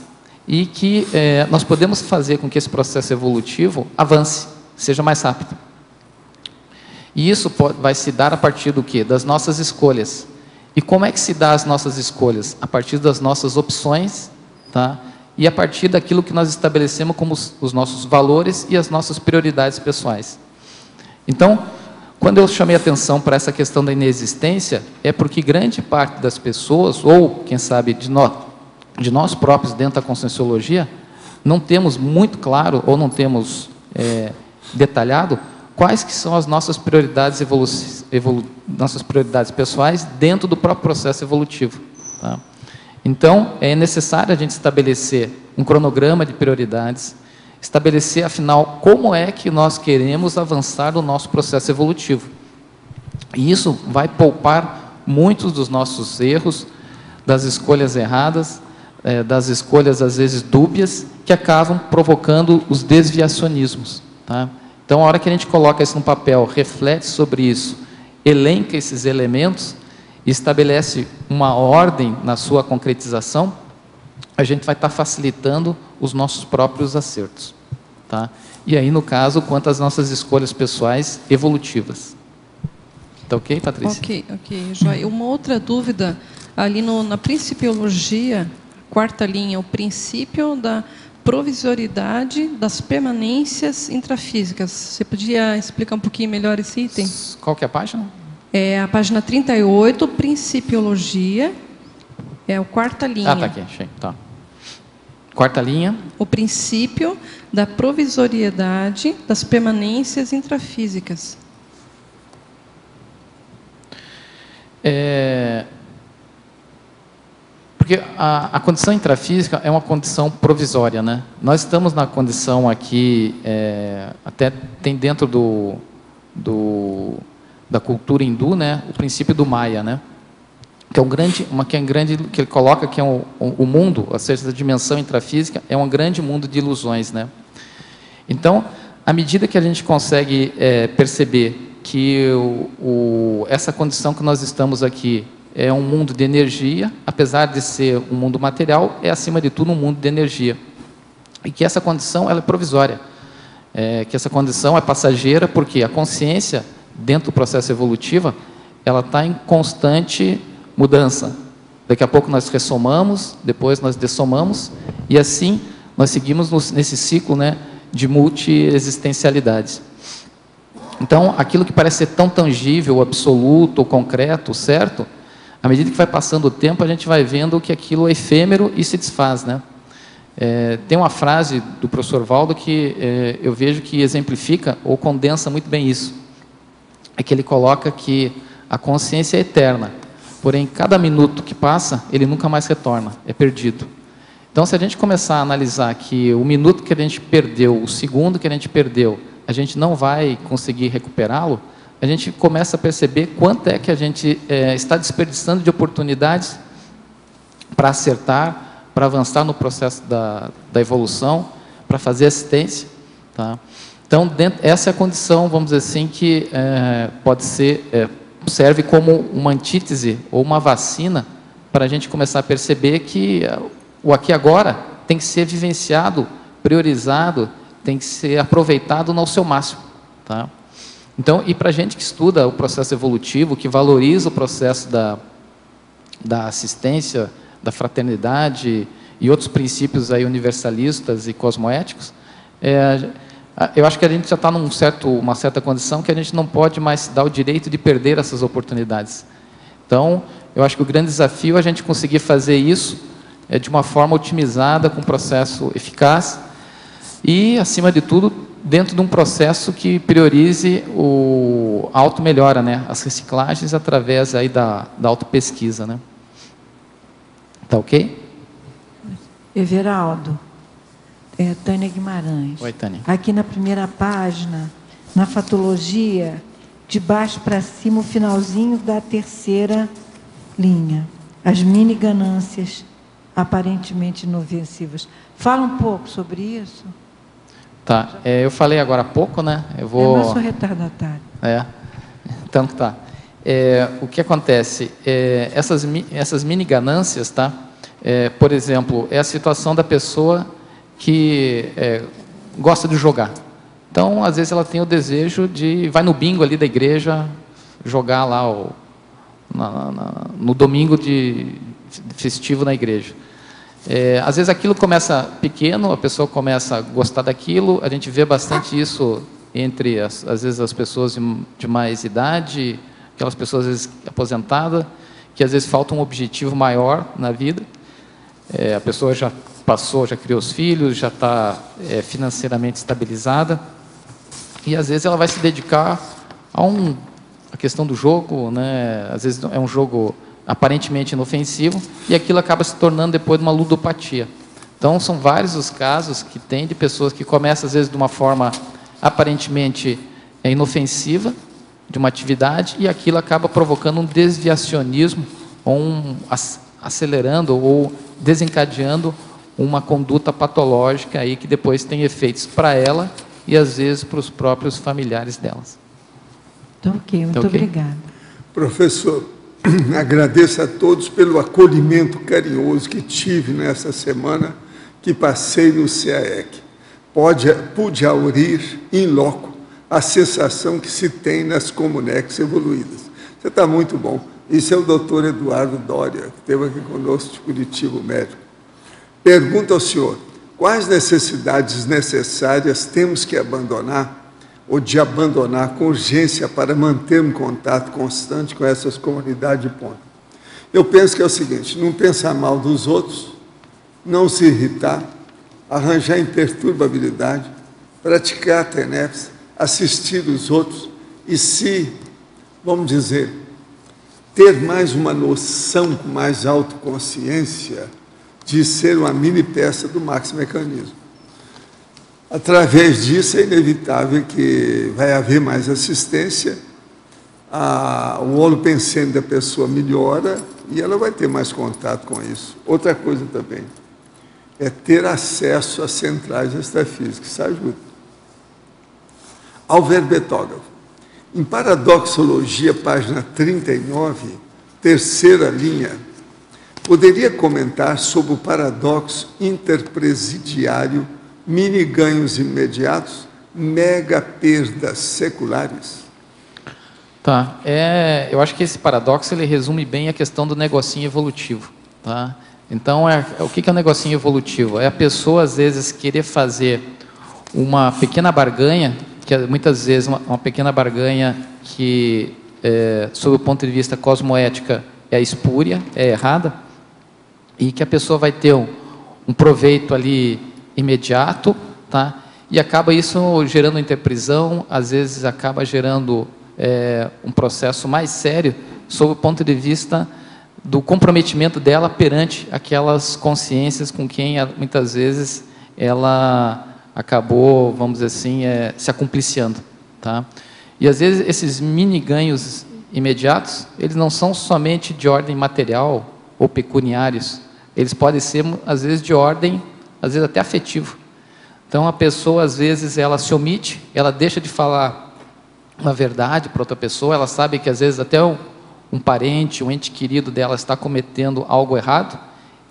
e que nós podemos fazer com que esse processo evolutivo avance, seja mais rápido. E isso vai se dar a partir do quê? Das nossas escolhas. E como é que se dá as nossas escolhas? A partir das nossas opções, tá? E a partir daquilo que nós estabelecemos como os nossos valores e as nossas prioridades pessoais. Então, quando eu chamei atenção para essa questão da inexistência, é porque grande parte das pessoas, ou quem sabe de nós próprios dentro da Conscienciologia, não temos muito claro, ou não temos detalhado, quais que são as nossas prioridades, nossas prioridades pessoais dentro do próprio processo evolutivo. Tá? Então, é necessário a gente estabelecer um cronograma de prioridades, estabelecer, afinal, como é que nós queremos avançar no nosso processo evolutivo. E isso vai poupar muitos dos nossos erros, das escolhas erradas, das escolhas, às vezes, dúbias, que acabam provocando os desviacionismos. Tá? Então, a hora que a gente coloca isso no papel, reflete sobre isso, elenca esses elementos, estabelece uma ordem na sua concretização, a gente vai estar facilitando os nossos próprios acertos. Tá? E aí, no caso, quanto às nossas escolhas pessoais evolutivas. Tá ok, Patrícia? Ok, Joia. Uma outra dúvida, ali na Principiologia, quarta linha, o princípio da provisoriedade das permanências intrafísicas. Você podia explicar um pouquinho melhor esse item? Qual que é a página? É a página 38, Principiologia, é a quarta linha. Ah, tá aqui, achei. Tá. Quarta linha. O princípio da provisoriedade das permanências intrafísicas. Porque a condição intrafísica é uma condição provisória, né? Nós estamos na condição aqui, até tem dentro da cultura hindu, né, o princípio do Maya, né? Que ele coloca que é o mundo, ou seja, a dimensão intrafísica, é um grande mundo de ilusões, né? Então, à medida que a gente consegue perceber que essa condição que nós estamos aqui é um mundo de energia, apesar de ser um mundo material, é acima de tudo um mundo de energia. E que essa condição ela é provisória, que essa condição é passageira, porque a consciência, dentro do processo evolutivo, ela está em constante mudança. Daqui a pouco nós ressomamos, depois nós dessomamos, e assim nós seguimos nesse ciclo, né, de multi-existencialidade. Então, aquilo que parece ser tão tangível, absoluto, concreto, certo, à medida que vai passando o tempo, a gente vai vendo que aquilo é efêmero e se desfaz, né? Tem uma frase do professor Valdo que eu vejo que exemplifica ou condensa muito bem isso. É que ele coloca que a consciência é eterna, porém, cada minuto que passa, ele nunca mais retorna, é perdido. Então, se a gente começar a analisar que o minuto que a gente perdeu, o segundo que a gente perdeu, a gente não vai conseguir recuperá-lo, a gente começa a perceber quanto é que a gente está desperdiçando de oportunidades para acertar, para avançar no processo da evolução, para fazer assistência. Tá? Então, essa é a condição, vamos dizer assim, que pode ser, serve como uma antítese ou uma vacina para a gente começar a perceber que o aqui e agora tem que ser vivenciado, priorizado, tem que ser aproveitado no seu máximo. Tá? Então, e para a gente que estuda o processo evolutivo, que valoriza o processo da assistência, da fraternidade e outros princípios aí universalistas e cosmoéticos, eu acho que a gente já está numa certa condição que a gente não pode mais se dar o direito de perder essas oportunidades. Então, eu acho que o grande desafio é a gente conseguir fazer isso de uma forma otimizada, com um processo eficaz e, acima de tudo, dentro de um processo que priorize a auto-melhora, né? As reciclagens através aí da auto-pesquisa, né? Tá ok? Everaldo, Tânia Guimarães. Oi, Tânia. Aqui na primeira página, na fatologia, de baixo para cima, o finalzinho da terceira linha. As mini ganâncias aparentemente inofensivas. Fala um pouco sobre isso. Tá, eu falei agora há pouco, né? Eu sou retardatário. Então tá. O que acontece? Essas mini ganâncias, tá? Por exemplo, é a situação da pessoa que gosta de jogar. Então, às vezes ela tem o desejo vai no bingo ali da igreja, jogar lá no domingo festivo na igreja. Às vezes aquilo começa pequeno, a pessoa começa a gostar daquilo, a gente vê bastante isso entre, às vezes, as pessoas de mais idade, aquelas pessoas, às vezes, aposentadas, que às vezes falta um objetivo maior na vida. A pessoa já passou, já criou os filhos, já está financeiramente estabilizada, e às vezes ela vai se dedicar a questão do jogo, né? Às vezes é um jogo aparentemente inofensivo, e aquilo acaba se tornando depois uma ludopatia. Então, são vários os casos que tem de pessoas que começam, às vezes, de uma forma aparentemente inofensiva, de uma atividade, e aquilo acaba provocando um desviacionismo, ou acelerando ou desencadeando uma conduta patológica aí que depois tem efeitos para ela e, às vezes, para os próprios familiares delas. Ok, muito obrigada. Professor, agradeço a todos pelo acolhimento carinhoso que tive nessa semana que passei no CAEC. Pude aurir em loco a sensação que se tem nas Comunex evoluídas. Você está muito bom. Isso é o doutor Eduardo Doria, que esteve aqui conosco de Curitiba, o médico. Pergunta ao senhor, quais necessidades necessárias temos que abandonar ou de abandonar com urgência para manter um contato constante com essas comunidades de ponta? Eu penso que é o seguinte, não pensar mal dos outros, não se irritar, arranjar imperturbabilidade, praticar a TENEPS, assistir os outros e se, vamos dizer, ter mais uma noção com mais autoconsciência de ser uma mini peça do maxi-mecanismo. Através disso, é inevitável que vai haver mais assistência, o holopensene da pessoa melhora e ela vai ter mais contato com isso. Outra coisa também é ter acesso às centrais extrafísicas, isso ajuda. Alver Betógrafo, em Paradoxologia, página 39, terceira linha, poderia comentar sobre o paradoxo interpresidiário, mini ganhos imediatos, mega perdas seculares? Tá, eu acho que esse paradoxo ele resume bem a questão do negocinho evolutivo, tá? Então, o que é o negocinho evolutivo? É a pessoa, às vezes, querer fazer uma pequena barganha, que muitas vezes uma pequena barganha que, sob o ponto de vista cosmoética, é espúria, é errada, e que a pessoa vai ter um proveito ali imediato, tá? E acaba isso gerando interprisão, às vezes acaba gerando um processo mais sério, sob o ponto de vista do comprometimento dela perante aquelas consciências com quem, muitas vezes, ela acabou, vamos dizer assim, se acumpliciando, tá? E, às vezes, esses mini ganhos imediatos, eles não são somente de ordem material ou pecuniários, eles podem ser, às vezes, de ordem, às vezes, até afetivo. Então, a pessoa, às vezes, ela se omite, ela deixa de falar uma verdade para outra pessoa, ela sabe que, às vezes, até um parente, um ente querido dela está cometendo algo errado,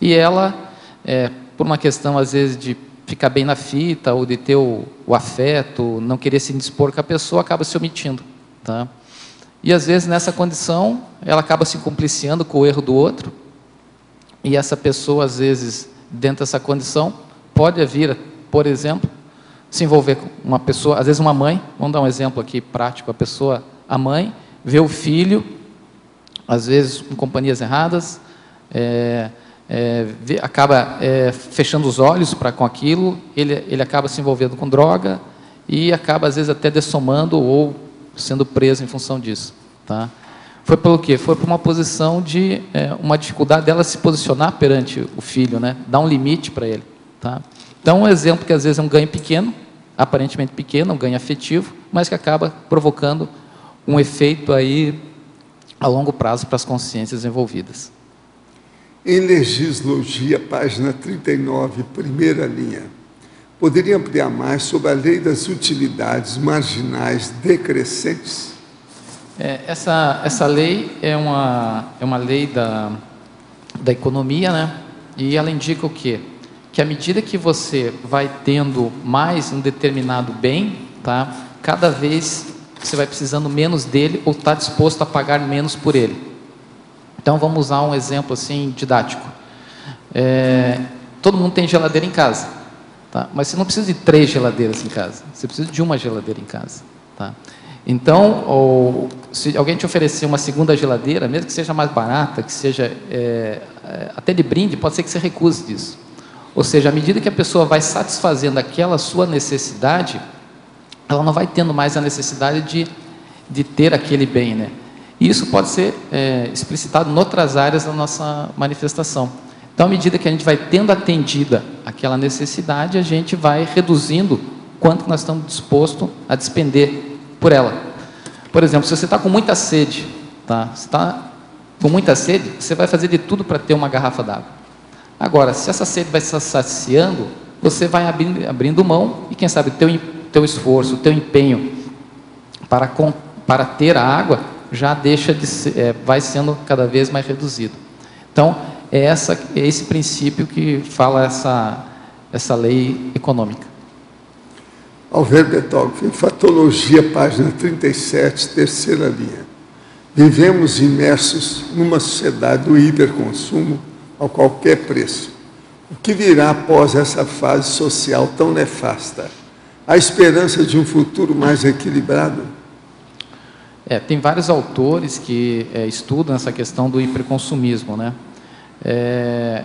e ela, por uma questão, às vezes, de ficar bem na fita, ou de ter o afeto, não querer se indispor com a pessoa, acaba se omitindo, tá? E, às vezes, nessa condição, ela acaba se compliciando com o erro do outro, e essa pessoa, às vezes, dentro dessa condição, pode vir, por exemplo, se envolver com uma pessoa, às vezes uma mãe, vamos dar um exemplo aqui prático, a mãe vê o filho, às vezes com companhias erradas, acaba fechando os olhos com aquilo, ele acaba se envolvendo com droga e acaba, às vezes, até dessomando ou sendo preso em função disso, tá? Foi pelo quê? Foi por uma posição de uma dificuldade dela se posicionar perante o filho, né? Dar um limite para ele, tá? Então, um exemplo que às vezes é um ganho pequeno, aparentemente pequeno, um ganho afetivo, mas que acaba provocando um efeito aí a longo prazo para as consciências envolvidas. Em Legislogia, página 39, primeira linha, poderia ampliar mais sobre a lei das utilidades marginais decrescentes? Essa lei é uma lei da economia, né? E ela indica o quê? Que à medida que você vai tendo mais um determinado bem, tá? Cada vez você vai precisando menos dele ou está disposto a pagar menos por ele. Então, vamos usar um exemplo assim didático. todo mundo tem geladeira em casa, tá? Mas você não precisa de 3 geladeiras em casa, você precisa de uma geladeira em casa, tá? Então, se alguém te oferecer uma segunda geladeira, mesmo que seja mais barata, que seja até de brinde, pode ser que você recuse disso. Ou seja, à medida que a pessoa vai satisfazendo aquela sua necessidade, ela não vai tendo mais a necessidade de ter aquele bem, né? E isso pode ser explicitado em outras áreas da nossa manifestação. Então, à medida que a gente vai tendo atendida aquela necessidade, a gente vai reduzindo quanto nós estamos dispostos a despender por ela. Por exemplo, se você está com muita sede, tá? Você está com muita sede, você vai fazer de tudo para ter uma garrafa d'água. Agora, se essa sede vai se saciando, você vai abrindo mão e, quem sabe, teu esforço, teu empenho para ter a água já deixa de ser, vai sendo cada vez mais reduzido. Então, é esse princípio que fala essa lei econômica. Alver Bertolf, em Fatologia, página 37, terceira linha. Vivemos imersos numa sociedade do hiperconsumo a qualquer preço. O que virá após essa fase social tão nefasta? Há esperança de um futuro mais equilibrado? Tem vários autores que estudam essa questão do hiperconsumismo, né?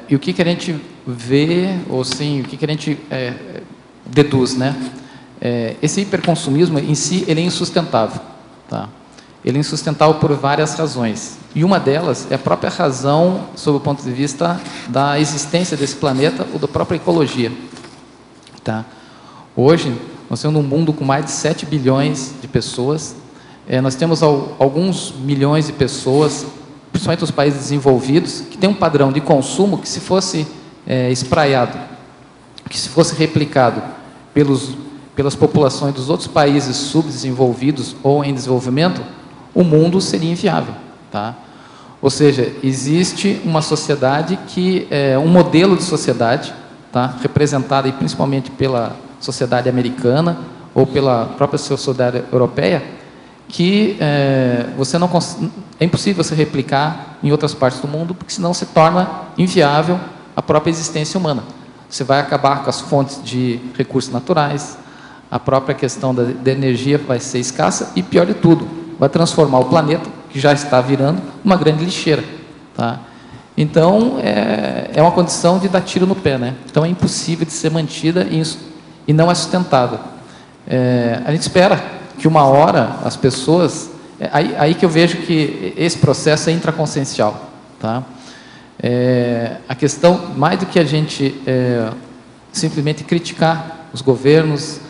E o que a gente vê, ou sim, o que a gente deduz, né? Esse hiperconsumismo em si, ele é insustentável, tá? Ele é insustentável por várias razões. E uma delas é a própria razão, sob o ponto de vista da existência desse planeta ou da própria ecologia, tá? Hoje, nós temos um mundo com mais de 7 bilhões de pessoas. Nós temos alguns milhões de pessoas, principalmente os países desenvolvidos, que têm um padrão de consumo que, se fosse espraiado, que se fosse replicado pelas populações dos outros países subdesenvolvidos ou em desenvolvimento, o mundo seria inviável, tá? Ou seja, existe uma sociedade que um modelo de sociedade, tá? Representado aí principalmente pela sociedade americana ou pela própria sociedade europeia, que é impossível você replicar em outras partes do mundo, porque senão se torna inviável a própria existência humana. Você vai acabar com as fontes de recursos naturais, a própria questão da energia vai ser escassa e, pior de tudo, vai transformar o planeta, que já está virando, uma grande lixeira, tá? Então, é uma condição de dar tiro no pé, né? Então, é impossível de ser mantida e não é sustentável. A gente espera que uma hora as pessoas... Aí que eu vejo que esse processo é intraconsciencial, tá? A questão, mais do que a gente simplesmente criticar os governos,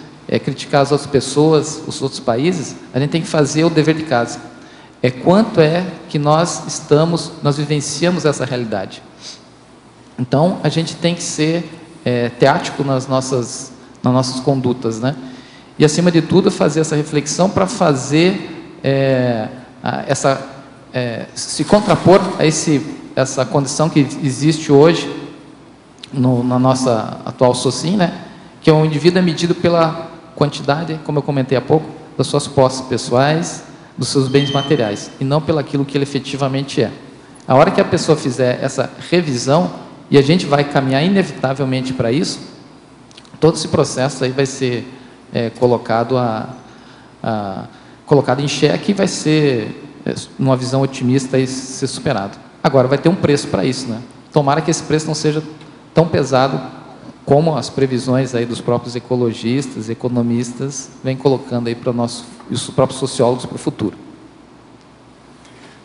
criticar as outras pessoas, os outros países, a gente tem que fazer o dever de casa. Quanto que nós vivenciamos essa realidade. Então, a gente tem que ser teático nas nossas condutas, né? E, acima de tudo, fazer essa reflexão para fazer se contrapor a essa condição que existe hoje na nossa atual sociedade, né? Que o indivíduo é medido pela quantidade, como eu comentei há pouco, das suas posses pessoais, dos seus bens materiais, e não pelo aquilo que ele efetivamente é. A hora que a pessoa fizer essa revisão, e a gente vai caminhar inevitavelmente para isso, todo esse processo aí vai ser colocado em xeque e vai ser, numa visão otimista, ser superado. Agora, vai ter um preço para isso, né? Tomara que esse preço não seja tão pesado como as previsões aí dos próprios ecologistas, economistas, vêm colocando aí para os próprios sociólogos para o futuro.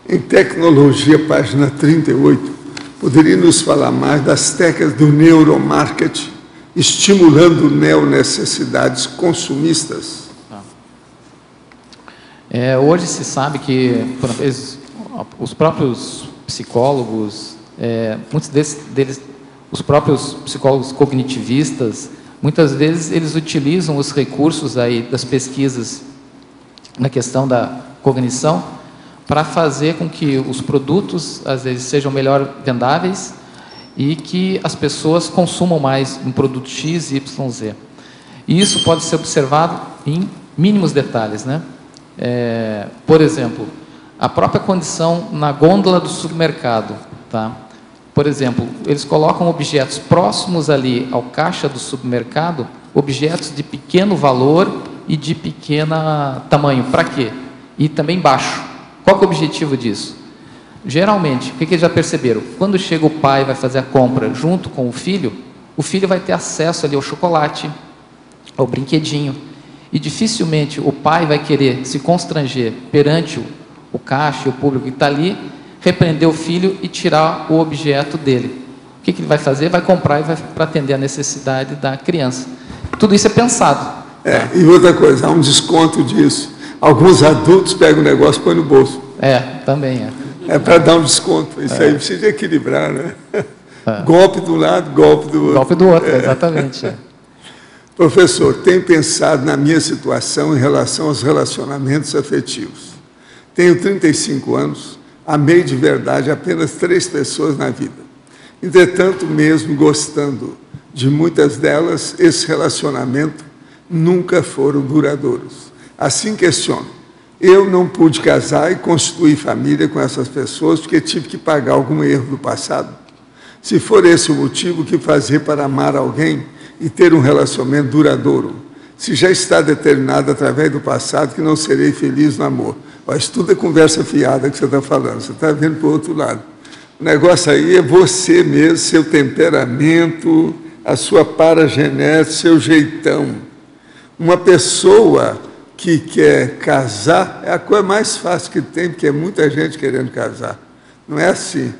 Em Tecnologia, página 38, poderia nos falar mais das técnicas do neuromarketing, estimulando neonecessidades consumistas? Hoje se sabe que, por vezes, os próprios psicólogos, muitos deles, os próprios psicólogos cognitivistas, muitas vezes eles utilizam os recursos aí das pesquisas na questão da cognição para fazer com que os produtos, às vezes, sejam melhor vendáveis e que as pessoas consumam mais um produto X, Y, Z. E isso pode ser observado em mínimos detalhes, né? Por exemplo, a própria condição na gôndola do supermercado, tá? Por exemplo, eles colocam objetos próximos ali ao caixa do supermercado, objetos de pequeno valor e de pequeno tamanho. Para quê? E também baixo. Qual que é o objetivo disso? Geralmente, o que eles já perceberam? Quando chega o pai e vai fazer a compra junto com o filho vai ter acesso ali ao chocolate, ao brinquedinho. E dificilmente o pai vai querer se constranger perante o caixa e o público que está ali, repreender o filho e tirar o objeto dele. O que ele vai fazer? Vai comprar e vai para atender a necessidade da criança. Tudo isso é pensado. E outra coisa, há um desconto disso. Alguns adultos pegam o negócio e põem no bolso. Também é. É para dar um desconto. Isso aí precisa equilibrar, né? Golpe do lado, golpe do outro. Golpe do outro, exatamente. Professor, tenho pensado na minha situação em relação aos relacionamentos afetivos. Tenho 35 anos, amei de verdade apenas 3 pessoas na vida. Entretanto, mesmo gostando de muitas delas, esse relacionamento nunca foram duradouros. Assim questiono. Eu não pude casar e constituir família com essas pessoas porque tive que pagar algum erro do passado. Se for esse o motivo, o que fazer para amar alguém e ter um relacionamento duradouro? Se já está determinado através do passado que não serei feliz no amor. Mas tudo é conversa fiada que você está falando, você está vendo para o outro lado. O negócio aí é você mesmo, seu temperamento, a sua paragenética, seu jeitão. Uma pessoa que quer casar é a coisa mais fácil que tem, porque é muita gente querendo casar. Não é assim.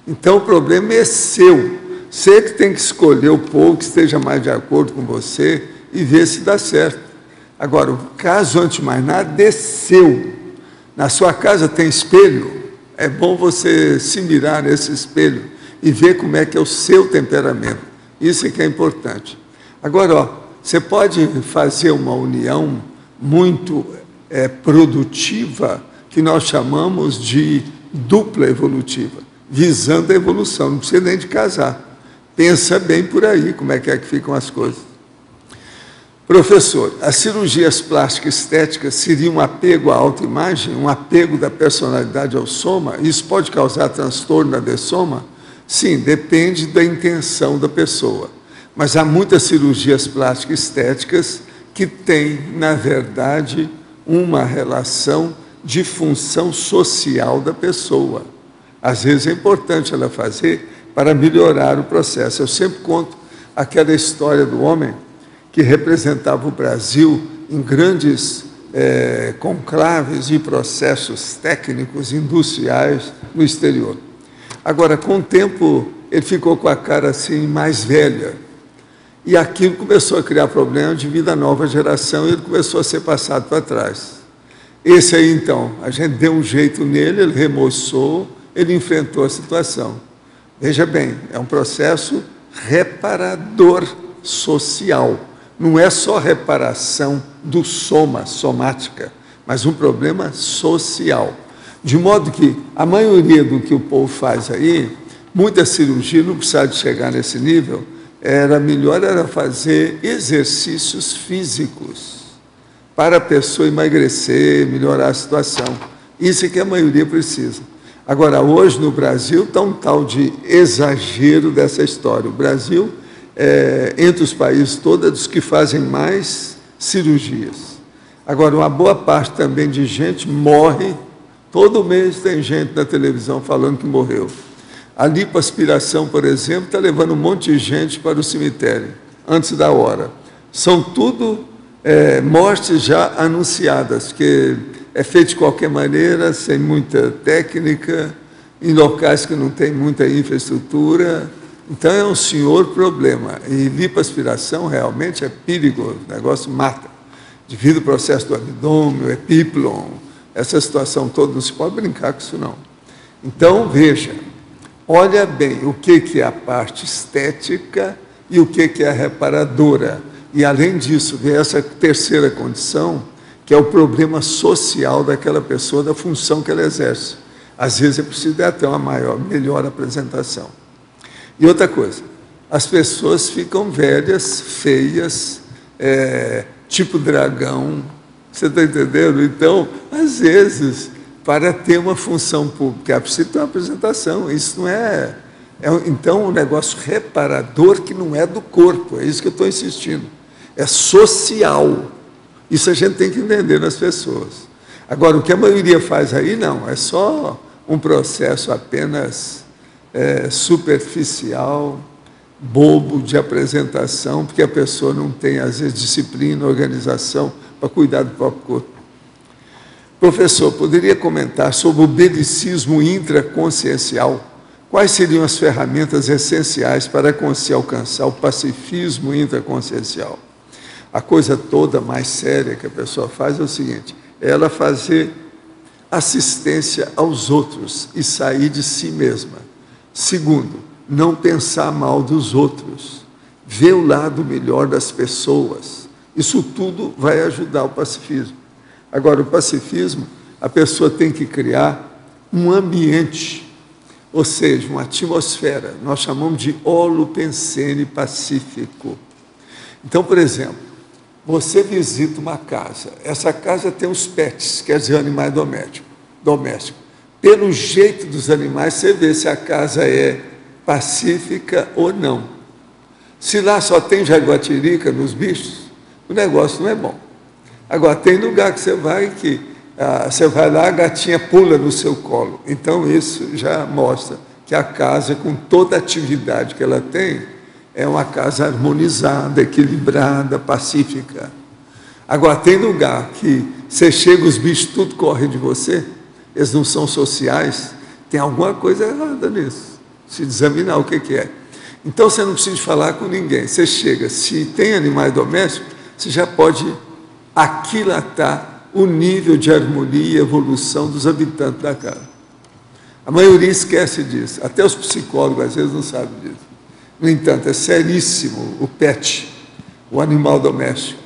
Então o problema é seu. Você que tem que escolher o povo que esteja mais de acordo com você e ver se dá certo. Agora, o caso, antes de mais nada, é seu. Na sua casa tem espelho, é bom você se mirar nesse espelho e ver como é que é o seu temperamento. Isso é que é importante. Agora, você pode fazer uma união muito produtiva, que nós chamamos de dupla evolutiva, visando a evolução, não precisa nem de casar. Pensa bem por aí, como é que ficam as coisas. Professor, as cirurgias plásticas estéticas seriam um apego à autoimagem, um apego da personalidade ao soma? Isso pode causar transtorno na dessoma? Sim, depende da intenção da pessoa. Mas há muitas cirurgias plásticas estéticas que têm, na verdade, uma relação de função social da pessoa. Às vezes é importante ela fazer para melhorar o processo. Eu sempre conto aquela história do homem que representava o Brasil em grandes conclaves e processos técnicos, industriais no exterior. Agora, com o tempo, ele ficou com a cara assim mais velha. E aquilo começou a criar problemas devido à nova geração e ele começou a ser passado para trás. Esse aí, então, a gente deu um jeito nele, ele remoçou, ele enfrentou a situação. Veja bem, é um processo reparador social. Não é só reparação do soma, somática, mas um problema social. De modo que a maioria do que o povo faz aí, muita cirurgia, não precisava de chegar nesse nível, melhor era fazer exercícios físicos para a pessoa emagrecer, melhorar a situação. Isso é que a maioria precisa. Agora, hoje no Brasil está um tal de exagero dessa história. O Brasil entre os países todos, dos que fazem mais cirurgias. Agora, uma boa parte também de gente morre, todo mês tem gente na televisão falando que morreu. A lipoaspiração, por exemplo, está levando um monte de gente para o cemitério, antes da hora. São tudo mortes já anunciadas, que é feito de qualquer maneira, sem muita técnica, em locais que não tem muita infraestrutura. Então, é um senhor problema. E lipoaspiração realmente é perigoso, o negócio mata. Devido ao processo do abdômen, o epíplon, essa situação toda, não se pode brincar com isso, não. Então, veja, olha bem o que é a parte estética e o que é a reparadora. E, além disso, vem essa terceira condição, que é o problema social daquela pessoa, da função que ela exerce. Às vezes é preciso até uma melhor apresentação. E outra coisa, as pessoas ficam velhas, feias, tipo dragão, você está entendendo? Então, às vezes, para ter uma função pública, é preciso ter uma apresentação, isso não é Então, um negócio reparador que não é do corpo, é isso que eu estou insistindo. É social. Isso a gente tem que entender nas pessoas. Agora, o que a maioria faz aí, não, é só um processo apenas superficial, bobo de apresentação, porque a pessoa não tem, às vezes, disciplina, organização para cuidar do próprio corpo. Professor, poderia comentar sobre o belicismo intraconsciencial? Quais seriam as ferramentas essenciais para conseguir alcançar o pacifismo intraconsciencial? A coisa toda mais séria que a pessoa faz é o seguinte, é ela fazer assistência aos outros e sair de si mesma. Segundo, não pensar mal dos outros, ver o lado melhor das pessoas. Isso tudo vai ajudar o pacifismo. Agora, o pacifismo, a pessoa tem que criar um ambiente, ou seja, uma atmosfera, nós chamamos de holopensene pacífico. Então, por exemplo, você visita uma casa, essa casa tem os pets, quer dizer, animais domésticos. Pelo jeito dos animais, você vê se a casa é pacífica ou não. Se lá só tem jaguatirica nos bichos, o negócio não é bom. Agora, tem lugar que você vai lá, a gatinha pula no seu colo. Então, isso já mostra que a casa, com toda a atividade que ela tem, é uma casa harmonizada, equilibrada, pacífica. Agora, tem lugar que você chega, os bichos tudo correm de você, eles não são sociais, tem alguma coisa errada nisso. Se examinar o que é. Então, você não precisa falar com ninguém. Você chega, se tem animais domésticos, você já pode aquilatar o nível de harmonia e evolução dos habitantes da casa. A maioria esquece disso. Até os psicólogos, às vezes, não sabem disso. No entanto, é seríssimo o pet, o animal doméstico.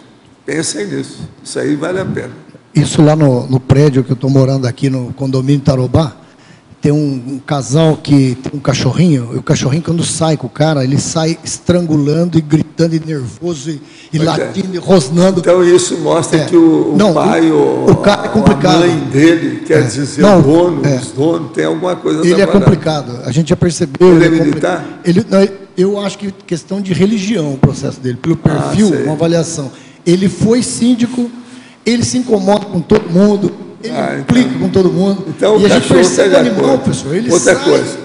Pensem nisso. Isso aí vale a pena. Isso lá no prédio que eu estou morando aqui, no condomínio Tarobá, tem um casal que tem um cachorrinho, e o cachorrinho, quando sai com o cara, ele sai estrangulando e gritando, e nervoso, e latindo, e rosnando. Então, isso mostra que o pai ou a mãe dele, quer dizer, o dono, os donos, tem alguma coisa ele é complicado, a gente já percebeu. Ele é militar? Eu acho que questão de religião o processo dele, pelo perfil, uma avaliação. Ele foi síndico, ele se incomoda com todo mundo, ele implica com todo mundo. Então, e a gente percebe o animal, professor. Outra coisa,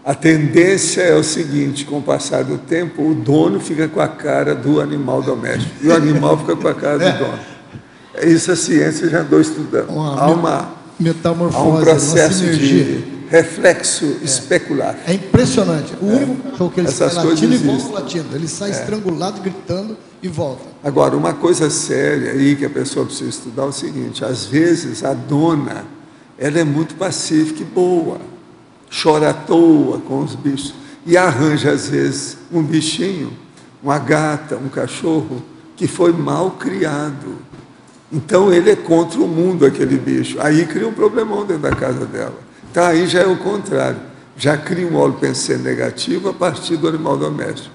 a tendência é o seguinte, com o passar do tempo, o dono fica com a cara do animal doméstico, e o animal fica com a cara do dono. Isso a ciência já andou estudando. Há um processo de reflexo especular. É impressionante. O único cachorro que ele sai latindo e volta latindo. Ele sai estrangulado, gritando e volta. Agora, uma coisa séria aí que a pessoa precisa estudar é o seguinte, às vezes a dona, ela é muito pacífica e boa, chora à toa com os bichos, e arranja, às vezes, um bichinho, uma gata, um cachorro, que foi mal criado. Então, ele é contra o mundo, aquele bicho. Aí cria um problemão dentro da casa dela. Então, aí já é o contrário. Já cria um holopensene negativo a partir do animal doméstico.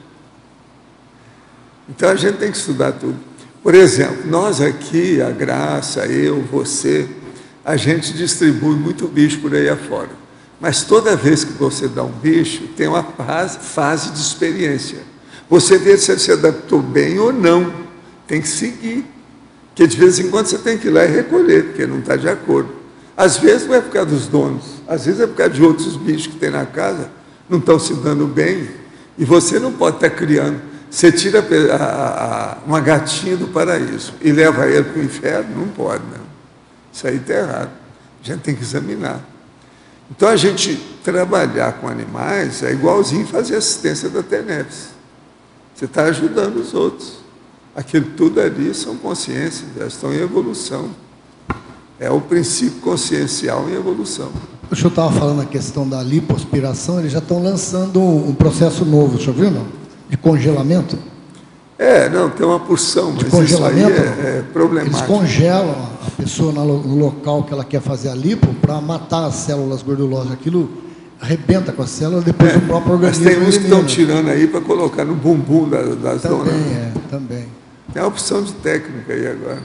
Então, a gente tem que estudar tudo. Por exemplo, nós aqui, a Graça, eu, você, a gente distribui muito bicho por aí afora. Mas toda vez que você dá um bicho, tem uma fase de experiência. Você vê se se adaptou bem ou não. Tem que seguir. Porque de vez em quando você tem que ir lá e recolher, porque não está de acordo. Às vezes não é por causa dos donos, às vezes é por causa de outros bichos que tem na casa, não estão se dando bem, e você não pode estar criando. Você tira uma gatinha do paraíso e leva ela para o inferno, não pode, não. Isso aí está errado. A gente tem que examinar. Então, a gente trabalhar com animais é igualzinho fazer assistência da TENEPS. Você está ajudando os outros. Aquilo tudo ali são consciências, já estão em evolução. É o princípio consciencial em evolução. O senhor estava falando a questão da lipoaspiração, eles já estão lançando um processo novo, o senhor viu, não? De congelamento? Não, tem uma porção, mas isso aí é problemático. Eles congelam a pessoa no local que ela quer fazer a lipo para matar as células gordulosas. Aquilo arrebenta com as células, depois o próprio organismo. Mas tem uns que estão tirando aí para colocar no bumbum das donas. Também. Tem a opção de técnica aí agora.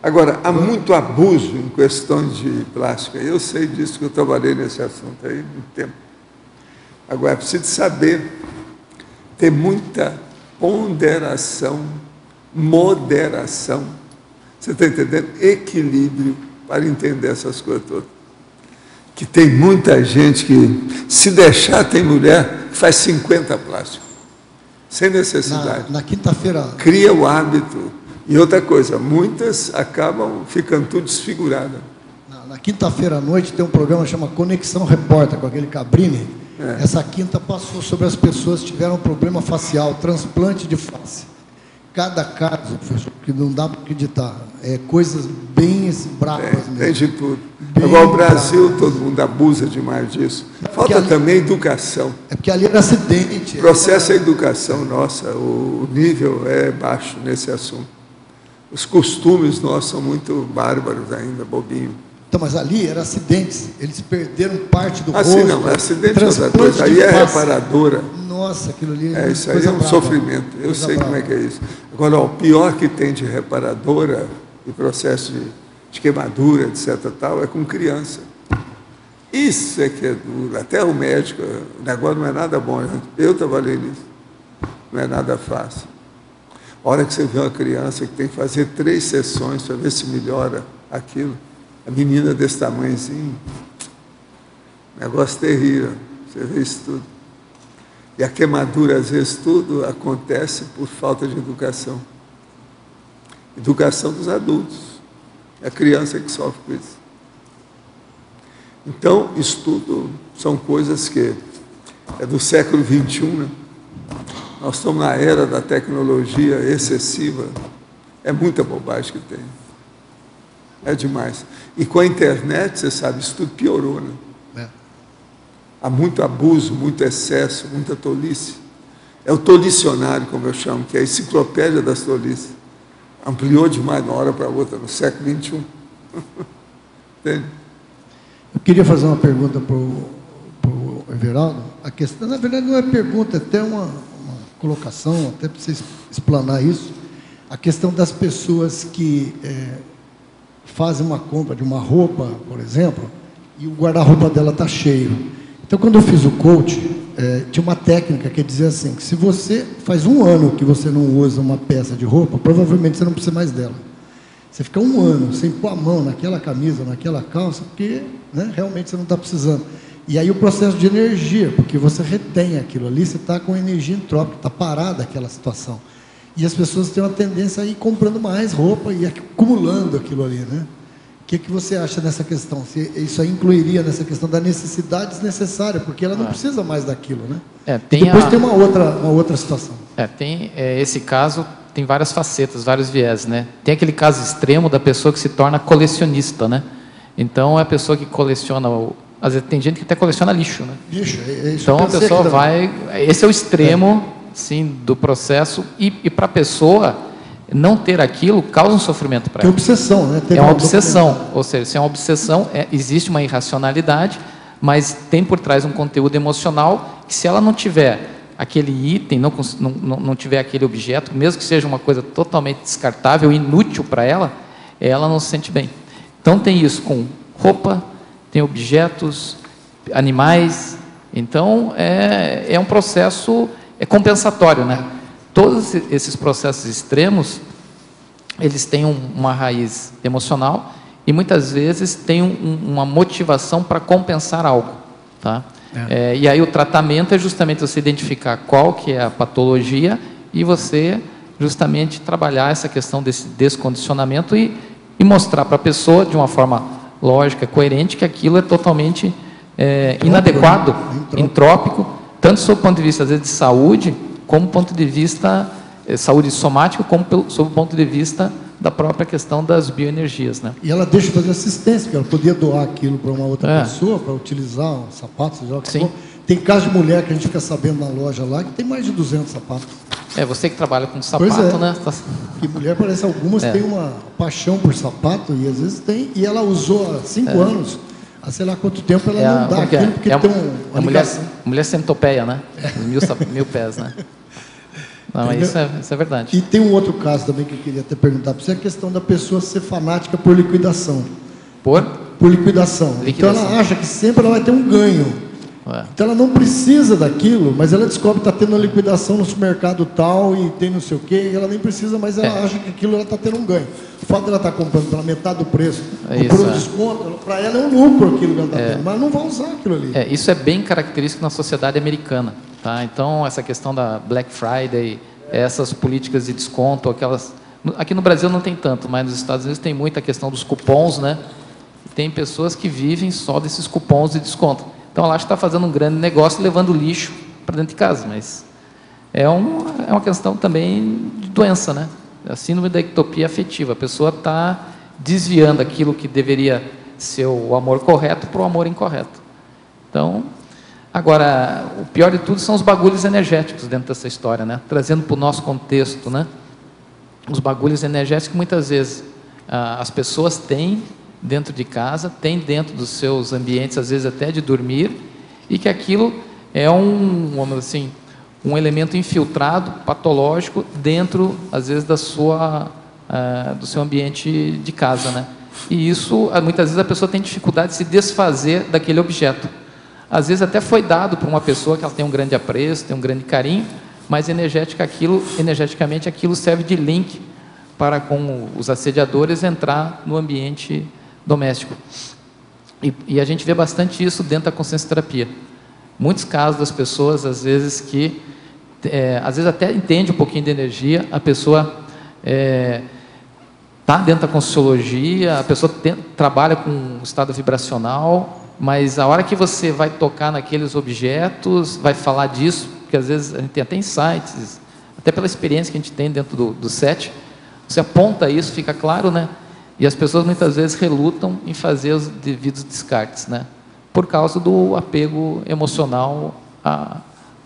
Agora, há muito abuso em questões de plástica. Eu sei disso, que eu trabalhei nesse assunto aí há muito tempo. Agora, é preciso saber ter muita ponderação, moderação. Você está entendendo? Equilíbrio para entender essas coisas todas. Que tem muita gente que, se deixar, tem mulher que faz 50 plásticos, sem necessidade. Na quinta-feira... Cria o hábito. E outra coisa, muitas acabam ficando tudo desfiguradas. Na quinta-feira à noite tem um programa que chama Conexão Repórter, com aquele Cabrini. Essa quinta passou sobre as pessoas que tiveram problema facial, transplante de face. Cada caso, professor, que não dá para acreditar, coisas bem bravas mesmo. Tem de tudo. Agora, o Brasil, todo mundo abusa demais disso. Falta também educação. É porque ali era acidente. O processo é educação nossa, o nível é baixo nesse assunto. Os costumes nossos são muito bárbaros ainda, bobinho. Então, mas ali era acidentes. Eles perderam parte do rosto. Sim, não, acidente é outra coisa. Aí é reparadora. Nossa, aquilo ali... Isso aí é um sofrimento. Eu sei como é que é isso. Agora, o pior que tem de reparadora e processo de queimadura, etc. tal, é com criança. Isso é que é duro. Até o médico, o negócio não é nada bom. Eu trabalhei nisso. Não é nada fácil. A hora que você vê uma criança que tem que fazer 3 sessões para ver se melhora aquilo, a menina desse tamanhozinho, negócio terrível, você vê isso tudo. E a queimadura, às vezes, tudo acontece por falta de educação. Educação dos adultos. É a criança que sofre com isso. Então, isso tudo são coisas que é do século XXI, né? Nós estamos na era da tecnologia excessiva. É muita bobagem que tem. É demais. E com a internet, você sabe, isso tudo piorou, né? Há muito abuso, muito excesso, muita tolice. É o tolicionário, como eu chamo, que é a enciclopédia das tolices. Ampliou demais de uma hora para outra, no século XXI. Entende? Eu queria fazer uma pergunta para o Everaldo. A questão, na verdade, não é pergunta, é até uma colocação, até para você explanar isso. A questão das pessoas que fazem uma compra de uma roupa, por exemplo, e o guarda-roupa dela está cheio. Então, quando eu fiz o coach, tinha uma técnica que dizia assim, que se você faz 1 ano que você não usa uma peça de roupa, provavelmente você não precisa mais dela. Você fica 1 ano sem pôr a mão naquela camisa, naquela calça, porque realmente você não está precisando. E aí o processo de energia, porque você retém aquilo ali, você está com energia entrópica, está parada aquela situação. E as pessoas têm uma tendência a ir comprando mais roupa e acumulando aquilo ali, né? O que você acha nessa questão? Se isso aí incluiria nessa questão da necessidade desnecessária, porque ela não precisa mais daquilo, né? Depois tem uma outra situação. Tem esse caso, tem várias facetas, vários viés, né? Tem aquele caso extremo da pessoa que se torna colecionista, né? Então, é a pessoa que coleciona... Às vezes tem gente que até coleciona lixo, né? Lixo, então, a pessoa vai... Esse é o extremo, sim, do processo. E para a pessoa... não ter aquilo causa um sofrimento para ela. É obsessão, né? É uma obsessão, ou seja, se é uma obsessão, existe uma irracionalidade, mas tem por trás um conteúdo emocional que, se ela não tiver aquele item, não tiver aquele objeto, mesmo que seja uma coisa totalmente descartável, inútil para ela não se sente bem. Então tem isso com roupa, tem objetos, animais, então é um processo compensatório, né? Todos esses processos extremos, eles têm uma raiz emocional e muitas vezes têm uma motivação para compensar algo, tá? E aí o tratamento é justamente você identificar qual que é a patologia e você justamente trabalhar essa questão desse descondicionamento e mostrar para a pessoa de uma forma lógica, coerente, que aquilo é totalmente inadequado, entrópico, tanto do ponto de vista às vezes de saúde, como ponto de vista saúde somática, como sob o ponto de vista da própria questão das bioenergias, né? E ela deixa de fazer assistência, porque ela podia doar aquilo para uma outra pessoa, para utilizar um sapato, seja o que for. Tem caso de mulher que a gente fica sabendo na loja lá, que tem mais de 200 sapatos. Você que trabalha com sapato, né? Que mulher, parece algumas têm uma paixão por sapato, e às vezes tem, e ela usou há 5 anos, há sei lá quanto tempo ela não dá aquilo, porque tem uma mulher centopeia, né? 1000 pés, né? Não, isso é verdade. E tem um outro caso também que eu queria até perguntar para você, a questão da pessoa ser fanática por liquidação. Por liquidação. Então ela acha que sempre ela vai ter um ganho. Então ela não precisa daquilo, mas ela descobre que está tendo uma liquidação no supermercado tal e tem não sei o quê, e ela nem precisa, mas ela acha que aquilo ela está tendo um ganho. O fato de ela estar comprando pela metade do preço, por desconto, para ela é um lucro aquilo que ela está tendo, mas ela não vai usar aquilo ali. Isso é bem característico na sociedade americana. Tá? Então, essa questão da Black Friday, essas políticas de desconto, aquelas... Aqui no Brasil não tem tanto, mas nos Estados Unidos tem muita questão dos cupons, né? Tem pessoas que vivem só desses cupons de desconto. Então, ela acha que está fazendo um grande negócio levando lixo para dentro de casa, mas é uma questão também de doença, né? A síndrome da ectopia afetiva. A pessoa está desviando aquilo que deveria ser o amor correto para o amor incorreto. Então, agora, o pior de tudo são os bagulhos energéticos dentro dessa história, né? Trazendo para o nosso contexto, né? Os bagulhos energéticos que muitas vezes as pessoas têm dentro de casa, têm dentro dos seus ambientes, às vezes até de dormir, e que aquilo é vamos assim, um elemento infiltrado, patológico, dentro, às vezes, do seu ambiente de casa, né? E isso, muitas vezes, a pessoa tem dificuldade de se desfazer daquele objeto. Às vezes até foi dado para uma pessoa que ela tem um grande apreço, tem um grande carinho, mas energeticamente aquilo serve de link para com os assediadores entrar no ambiente doméstico. E a gente vê bastante isso dentro da consciência terapia. Muitos casos das pessoas, às vezes às vezes até entende um pouquinho de energia, a pessoa está dentro da conscienciologia, a pessoa trabalha com estado vibracional, mas a hora que você vai tocar naqueles objetos, vai falar disso, porque às vezes a gente tem até insights, até pela experiência que a gente tem dentro do set, você aponta isso, fica claro, né? E as pessoas muitas vezes relutam em fazer os devidos descartes, né? Por causa do apego emocional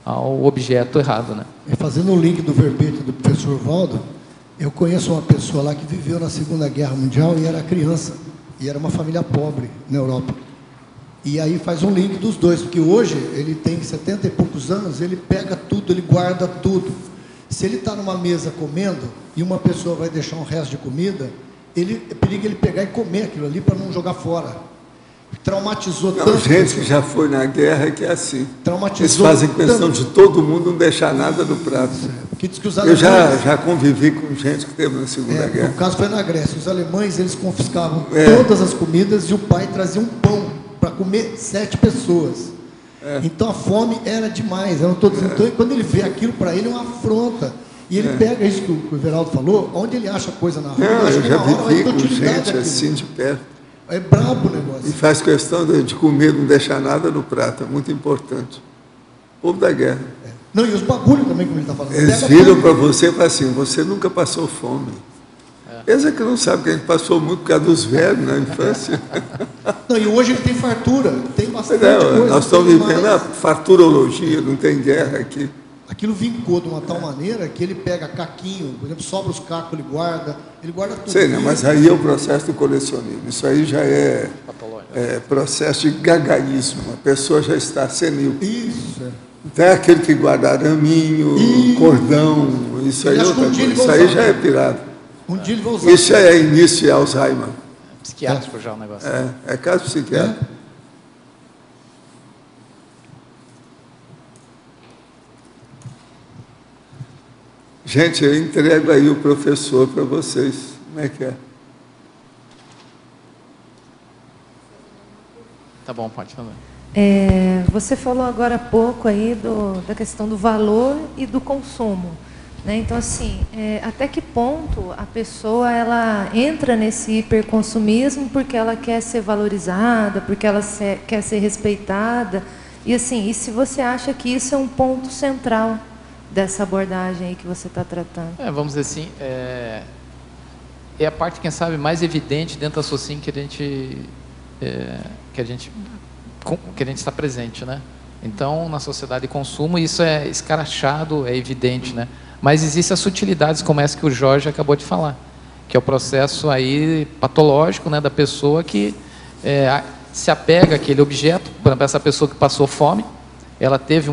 ao objeto errado, né? E fazendo um link do verbete do professor Valdo, eu conheço uma pessoa lá que viveu na Segunda Guerra Mundial e era criança, e era uma família pobre na Europa. E aí faz um link dos dois, porque hoje ele tem 70 e poucos anos, ele pega tudo, ele guarda tudo. Se ele está numa mesa comendo e uma pessoa vai deixar um resto de comida, é perigo ele pegar e comer aquilo ali para não jogar fora. Traumatizou tanto. Gente que já foi na guerra que é assim. Eles Traumatizou fazem questão tanto. de todo mundo não deixar nada no prato. Porque diz que os Eu alemães, já convivi com gente que teve na Segunda Guerra. O caso foi na Grécia. Os alemães, eles confiscavam todas as comidas e o pai trazia um pão para comer 7 pessoas. Então a fome era demais. Então, quando ele vê aquilo, para ele é uma afronta. E ele pega isso que o Everaldo falou, onde ele acha coisa na rua. Eu já vivi com gente assim de perto. É brabo o negócio. E faz questão de comer, não deixar nada no prato. É muito importante. O povo da guerra. Não, e os bagulhos também, como ele está falando. Eles viram para você e falam assim, você nunca passou fome. Eles é que não sabem que a gente passou muito por causa dos velhos na infância. Não, e hoje ele tem fartura, tem bastante coisa. Nós estamos vivendo a farturologia, não tem guerra aqui. Aquilo vincou de uma tal maneira que ele pega caquinho, por exemplo, sobra os cacos, ele guarda tudo. Sei, né? Mas aí é o processo do colecionismo. Isso aí já é processo de gagaísmo. A pessoa já está senil. Isso. Então é aquele que guarda araminho, cordão, isso aí, isso aí já é pirado. Um dia ele vai usar. Isso é início de Alzheimer. Psiquiátrico já o negócio. É caso psiquiátrico. Gente, eu entrego aí o professor para vocês. Como é que é? Tá bom, pode falar. Você falou agora há pouco aí da questão do valor e do consumo, né? Então, assim, até que ponto a pessoa ela entra nesse hiperconsumismo porque ela quer ser valorizada, porque ela quer ser respeitada, e assim, e se você acha que isso é um ponto central dessa abordagem aí que você está tratando? Vamos dizer assim, é a parte, quem sabe, mais evidente dentro da SOCIM que a gente está presente, né? Então, na sociedade de consumo, isso é escrachado, é evidente, né? Mas existem as sutilidades, como essa que o Jorge acabou de falar, que é o processo aí patológico, né, da pessoa que se apega àquele objeto. Por exemplo, essa pessoa que passou fome, ela teve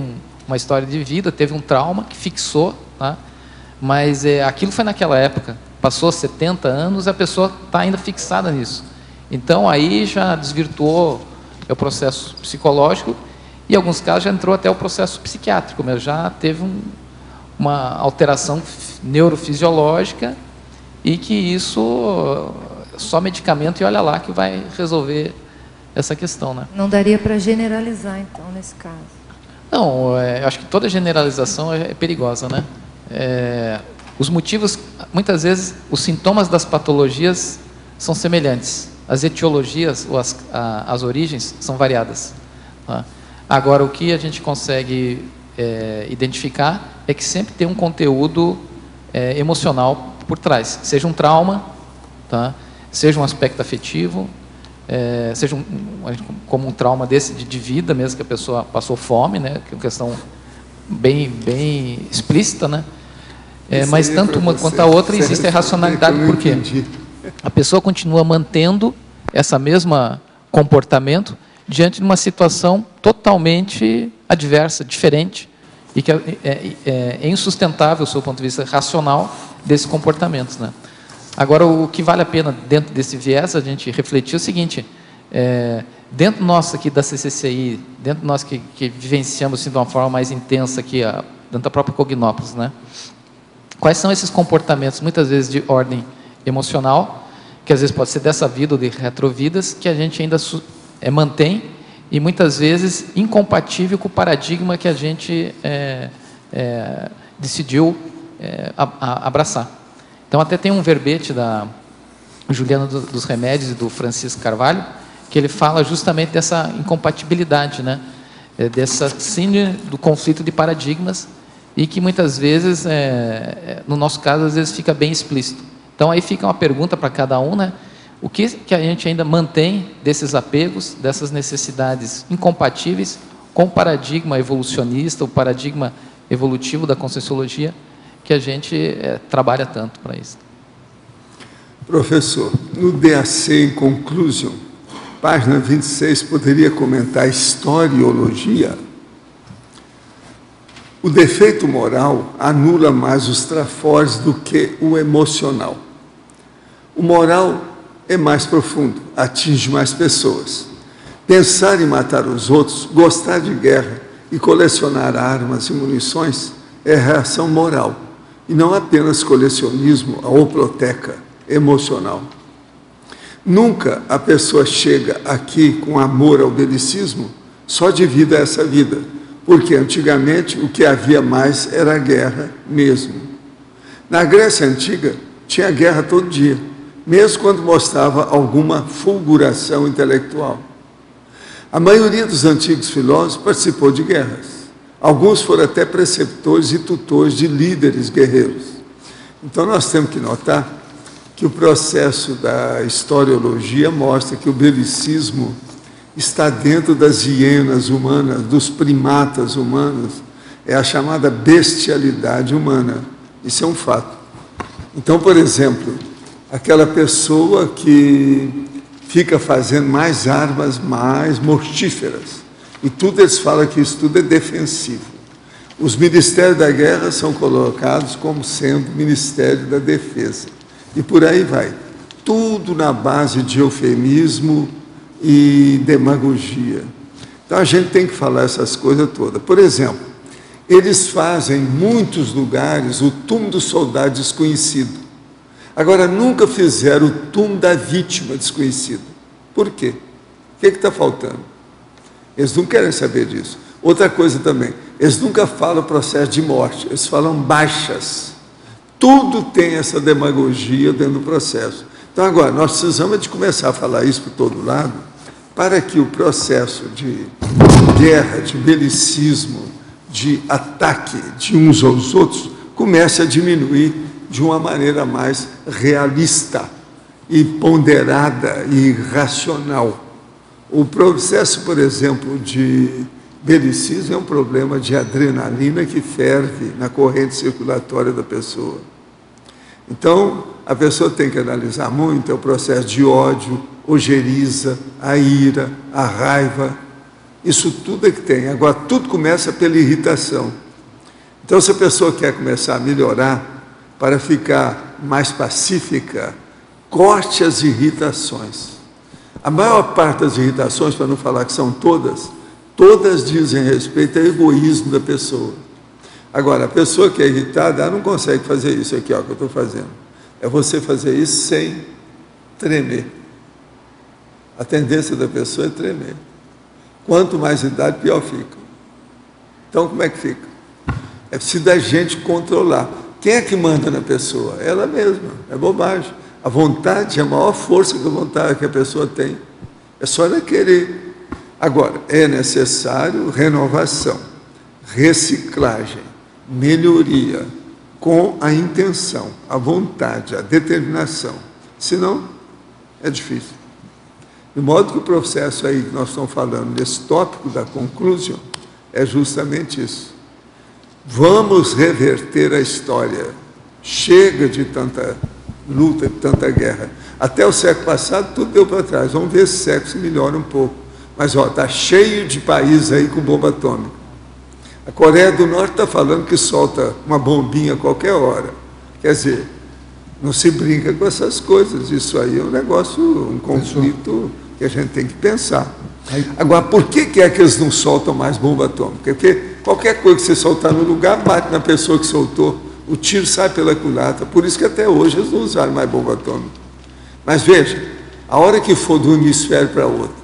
uma história de vida, teve um trauma que fixou, tá? Mas aquilo foi naquela época, passou 70 anos, a pessoa está ainda fixada nisso. Então, aí já desvirtuou o processo psicológico E em alguns casos já entrou até o processo psiquiátrico, mas já teve uma alteração neurofisiológica e que isso, só medicamento e olha lá que vai resolver essa questão, né? Não daria para generalizar, então, nesse caso? Não, eu acho que toda generalização é perigosa, né? Os motivos, muitas vezes, os sintomas das patologias são semelhantes. As etiologias, ou as origens, são variadas. Tá? Agora, o que a gente consegue identificar é que sempre tem um conteúdo emocional por trás. Seja um trauma, tá? Seja um aspecto afetivo, seja como um trauma desse de vida mesmo, que a pessoa passou fome, né? Que é uma questão bem explícita, né? Mas tanto uma quanto a outra existe a racionalidade, por quê? A pessoa continua mantendo essa mesma comportamento diante de uma situação totalmente adversa, diferente, e que é insustentável, do seu ponto de vista racional, desses comportamentos, né? Agora, o que vale a pena, dentro desse viés, a gente refletir é o seguinte: dentro nosso aqui da CCCI, dentro nós que vivenciamos assim, de uma forma mais intensa aqui, dentro da própria Cognópolis, né? Quais são esses comportamentos, muitas vezes de ordem emocional, que às vezes pode ser dessa vida ou de retrovidas, que a gente ainda mantém e muitas vezes incompatível com o paradigma que a gente decidiu abraçar. Então, até tem um verbete da Juliana dos Remédios e do Francisco Carvalho, que ele fala justamente dessa incompatibilidade, né? Dessa síndrome do conflito de paradigmas, e que muitas vezes, no nosso caso, às vezes fica bem explícito. Então, aí fica uma pergunta para cada um, né? O que a gente ainda mantém desses apegos, dessas necessidades incompatíveis com o paradigma evolucionista, o paradigma evolutivo da Conscienciologia, que a gente trabalha tanto para isso. Professor, no DAC em Conclusion, página 26, poderia comentar historiologia? O defeito moral anula mais os trafores do que o emocional. O moral é mais profundo, atinge mais pessoas. Pensar em matar os outros, gostar de guerra e colecionar armas e munições é reação moral, e não apenas colecionismo, a hoploteca emocional. Nunca a pessoa chega aqui com amor ao belicismo só devido a essa vida, porque antigamente o que havia mais era a guerra mesmo. Na Grécia Antiga tinha guerra todo dia, mesmo quando mostrava alguma fulguração intelectual. A maioria dos antigos filósofos participou de guerras. Alguns foram até preceptores e tutores de líderes guerreiros. Então nós temos que notar que o processo da historiologia mostra que o belicismo está dentro das hienas humanas, dos primatas humanos, é a chamada bestialidade humana. Isso é um fato. Então, por exemplo, aquela pessoa que fica fazendo mais armas, mais mortíferas, e tudo eles falam que isso tudo é defensivo. Os ministérios da guerra são colocados como sendo ministério da defesa. E por aí vai. Tudo na base de eufemismo e demagogia. Então a gente tem que falar essas coisas todas. Por exemplo, eles fazem em muitos lugares o túmulo do soldado desconhecido. Agora, nunca fizeram o túmulo da vítima desconhecida. Por quê? O que está faltando? Eles não querem saber disso. Outra coisa também, eles nunca falam processo de morte, eles falam baixas. Tudo tem essa demagogia dentro do processo. Então, agora, nós precisamos de começar a falar isso por todo lado, para que o processo de guerra, de belicismo, de ataque de uns aos outros, comece a diminuir de uma maneira mais realista e ponderada e racional. O processo, por exemplo, de belicismo é um problema de adrenalina que ferve na corrente circulatória da pessoa. Então, a pessoa tem que analisar muito o processo de ódio, ojeriza, a ira, a raiva. Isso tudo é que tem. Agora, tudo começa pela irritação. Então, se a pessoa quer começar a melhorar, para ficar mais pacífica, corte as irritações. A maior parte das irritações, para não falar que são todas, Todas dizem respeito ao egoísmo da pessoa. Agora, a pessoa que é irritada, ela não consegue fazer isso aqui, ó, que eu estou fazendo. É você fazer isso sem tremer. A tendência da pessoa é tremer. Quanto mais idade, pior fica. Então, como é que fica? É preciso a gente controlar. Quem é que manda na pessoa? Ela mesma. É bobagem. A vontade é a maior força que a vontade que a pessoa tem. É só ela querer. Agora, é necessário renovação, reciclagem, melhoria, com a intenção, a vontade, a determinação. Senão, é difícil. De modo que o processo aí que nós estamos falando, nesse tópico da conclusão, é justamente isso. Vamos reverter a história. Chega de tanta luta, de tanta guerra. Até o século passado, tudo deu para trás. Vamos ver se o século se melhora um pouco. Mas, ó, está cheio de países aí com bomba atômica. A Coreia do Norte está falando que solta uma bombinha a qualquer hora. Quer dizer, não se brinca com essas coisas. Isso aí é um negócio, um conflito que a gente tem que pensar. Agora, por que é que eles não soltam mais bomba atômica? Porque qualquer coisa que você soltar no lugar, bate na pessoa que soltou, o tiro sai pela culatra. Por isso que até hoje eles não usaram mais bomba atômica. Mas veja, a hora que for de um hemisfério para outro,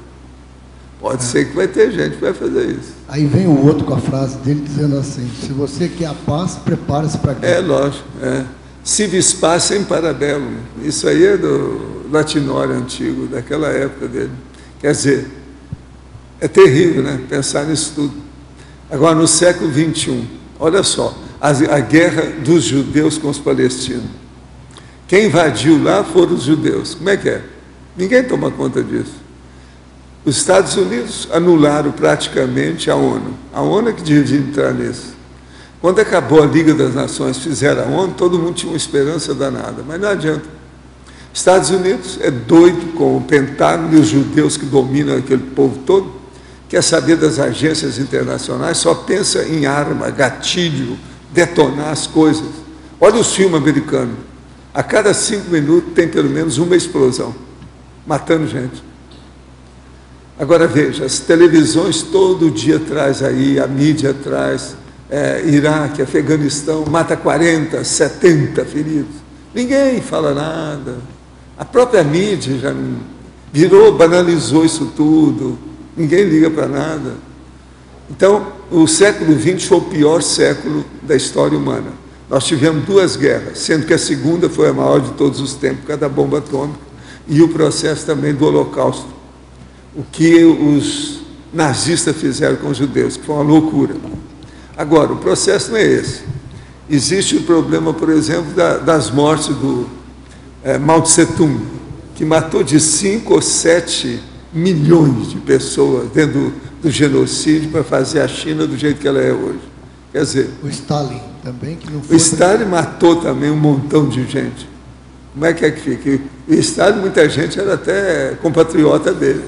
pode ser que vai ter gente que vai fazer isso. Aí vem o outro com a frase dele dizendo assim, se você quer a paz, prepare-se para a guerra. É, lógico. Si vis pacem para bellum. Isso aí é do latinório antigo, daquela época dele. Quer dizer, é terrível, né? Pensar nisso tudo. Agora, no século XXI, olha só, a guerra dos judeus com os palestinos. Quem invadiu lá foram os judeus. Como é que é? Ninguém toma conta disso. Os Estados Unidos anularam praticamente a ONU. A ONU é que devia entrar nisso. Quando acabou a Liga das Nações, fizeram a ONU, todo mundo tinha uma esperança danada, mas não adianta. Estados Unidos é doido com o Pentágono e os judeus que dominam aquele povo todo, quer saber das agências internacionais, só pensa em arma, gatilho, detonar as coisas. Olha os filmes americanos. A cada 5 minutos tem pelo menos uma explosão, matando gente. Agora veja, as televisões todo dia traz aí, a mídia traz, Iraque, Afeganistão, mata 40, 70 feridos. Ninguém fala nada. A própria mídia já banalizou isso tudo. Ninguém liga para nada. Então, o século XX foi o pior século da história humana. Nós tivemos 2 guerras, sendo que a segunda foi a maior de todos os tempos, por causa da bomba atômica, e o processo também do Holocausto. O que os nazistas fizeram com os judeus, que foi uma loucura. Agora, o processo não é esse. Existe o problema, por exemplo, das mortes do Mao Tse-tung, que matou de 5 ou 7 milhões de pessoas dentro do genocídio para fazer a China do jeito que ela é hoje. Quer dizer... O Stalin também, que não foi... O Stalin matou também um montão de gente. Como é que fica? O Stalin, muita gente era até compatriota dele.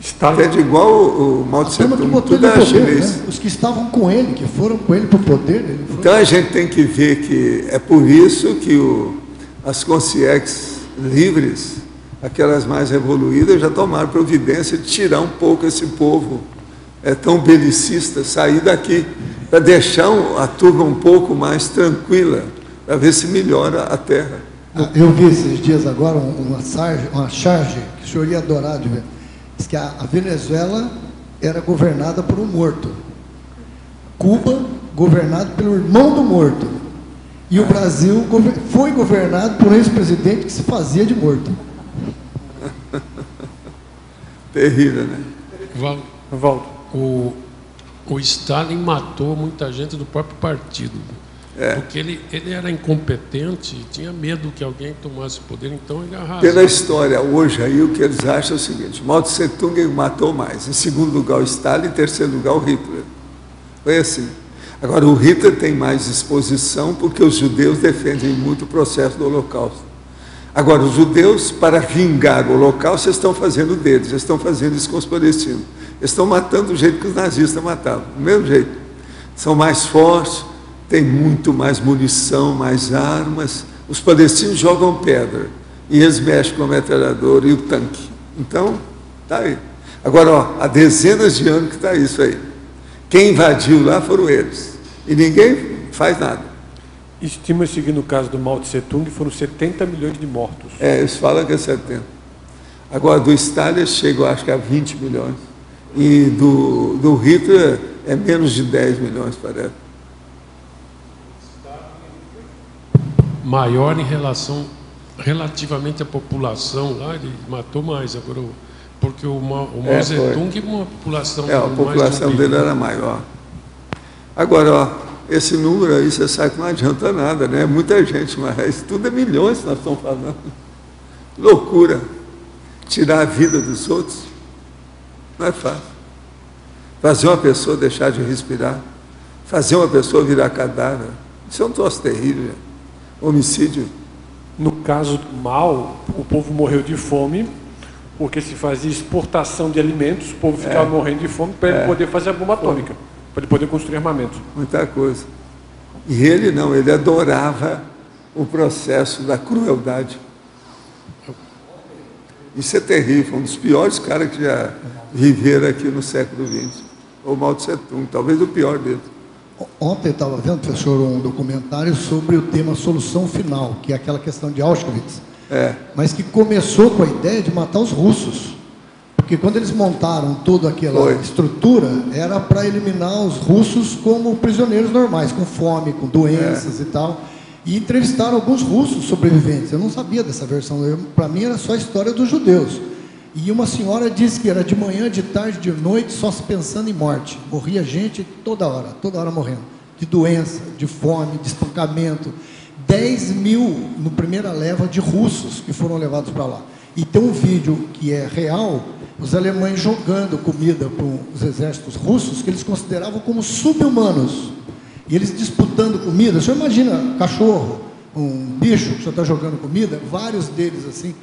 Stalin é igual o Mao Tse-tung, tudo era chinês. Né? Os que estavam com ele, que foram com ele para o poder. Então a gente tem que ver que é por isso que as consciências livres, aquelas mais evoluídas, já tomaram providência de tirar um pouco esse povo tão belicista, sair daqui, para deixar a turma um pouco mais tranquila, para ver se melhora a terra. Eu vi esses dias agora uma charge que o senhor ia adorar de ver. Diz que a Venezuela era governada por um morto. Cuba, governado pelo irmão do morto. E o Brasil foi governado por um ex-presidente que se fazia de morto. Terrível, né? Valdo. O Stalin matou muita gente do próprio partido. Porque ele era incompetente e tinha medo que alguém tomasse o poder, então ele arrasou. Pela história, hoje, aí o que eles acham é o seguinte: Mao Tse-tung matou mais. Em segundo lugar o Stalin, em terceiro lugar o Hitler. Foi assim. Agora, o Hitler tem mais exposição porque os judeus defendem muito o processo do Holocausto. Agora, os judeus, para vingar o Holocausto, eles estão fazendo deles, eles estão fazendo isso com os palestinos. Eles estão matando do jeito que os nazistas matavam, do mesmo jeito. São mais fortes, têm muito mais munição, mais armas. Os palestinos jogam pedra e eles mexem com a metralhadora e o tanque. Então, está aí. Agora, ó, há dezenas de anos que está isso aí. Quem invadiu lá foram eles. E ninguém faz nada. Estima-se que no caso do Mao Tse Tung foram 70 milhões de mortos. Eles falam que é 70. Agora, do Stalin chega, eu acho que a 20 milhões. E do Hitler é menos de 10 milhões, parece. Maior em relação, relativamente à população lá, ele matou mais. Agora, porque o Mao Zedong é uma população... a população dele era maior. Agora, ó, esse número aí, você sabe que não adianta nada, né? Muita gente, mas isso tudo é milhões que nós estamos falando. Loucura. Tirar a vida dos outros não é fácil. Fazer uma pessoa deixar de respirar, fazer uma pessoa virar cadáver, isso é um troço terrível. Homicídio. No caso do Mao, o povo morreu de fome, porque se fazia exportação de alimentos, o povo ficava morrendo de fome para ele poder fazer a bomba atômica, para ele poder construir armamentos. Muita coisa. E ele não, ele adorava o processo da crueldade. Isso é terrível, um dos piores caras que já viveram aqui no século XX. O Mao Tse Tung, talvez o pior dele. Ontem eu estava vendo, professor, um documentário sobre o tema solução final, que é aquela questão de Auschwitz. Mas que começou com a ideia de matar os russos. Porque quando eles montaram toda aquela estrutura, era para eliminar os russos como prisioneiros normais, com fome, com doenças e tal. E entrevistaram alguns russos sobreviventes. Eu não sabia dessa versão. Para mim era só a história dos judeus. E uma senhora disse que era de manhã, de tarde, de noite, só se pensando em morte. Morria gente toda hora morrendo. De doença, de fome, de espancamento. 10 mil no primeira leva de russos que foram levados para lá. E tem um vídeo que é real, os alemães jogando comida para os exércitos russos, que eles consideravam como sub-humanos. E eles disputando comida. O senhor imagina cachorro, um bicho que o senhor está jogando comida, vários deles assim,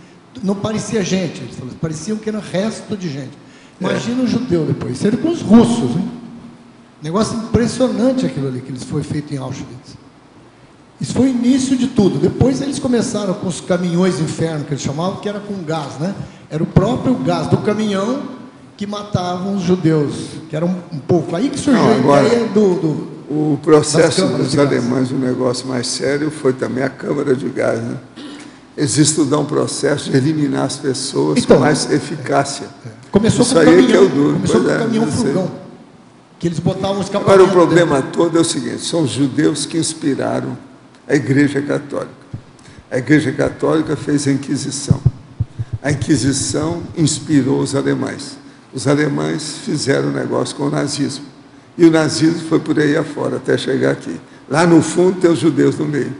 não parecia gente, eles falaram, pareciam que era resto de gente. Imagina um judeu depois, seria com os russos, hein? Negócio impressionante aquilo ali que foi feito em Auschwitz. Isso foi o início de tudo. Depois eles começaram com os caminhões inferno, que eles chamavam, que era com gás, né? Era o próprio gás do caminhão que matavam os judeus, que era um pouco. Aí que surgiu a ideia o processo dos alemães, um negócio mais sério, foi também a câmara de gás, né? Eles estudaram um processo de eliminar as pessoas com mais eficácia. Começou isso com aí caminhão, que é o duro. Começou com o caminhão furgão, que eles botavam os escapamento. Agora, o problema todo é o seguinte, são os judeus que inspiraram a Igreja Católica. A Igreja Católica fez a Inquisição. A Inquisição inspirou os alemães. Os alemães fizeram um negócio com o nazismo. E o nazismo foi por aí afora, até chegar aqui. Lá no fundo tem os judeus no meio.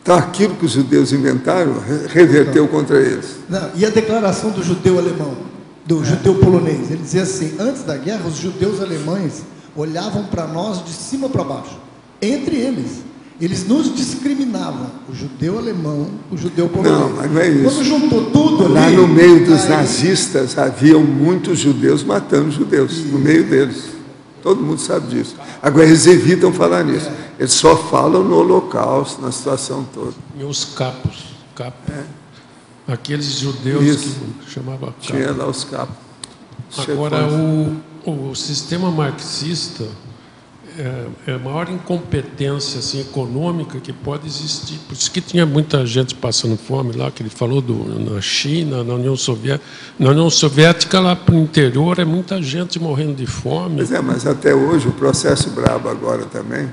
Então, aquilo que os judeus inventaram, reverteu contra eles. Não, e a declaração do judeu alemão, do judeu polonês, ele dizia assim, antes da guerra, os judeus alemães olhavam para nós de cima para baixo, entre eles. Eles nos discriminavam, o judeu alemão, o judeu polonês. Não, mas não é isso. Quando juntou tudo ali... Lá no meio dos nazistas, haviam muitos judeus matando judeus, no meio deles. Todo mundo sabe disso. Agora, eles evitam falar nisso. Eles só falam no Holocausto, na situação toda. E os capos. Aqueles judeus que chamavam capos. Tinha lá os capos. Agora, o sistema marxista é a maior incompetência assim, econômica que pode existir. Por isso que tinha muita gente passando fome lá, que ele falou na China, na União Soviética. Na União Soviética, lá para o interior, é muita gente morrendo de fome. Mas até hoje, o processo brabo agora também,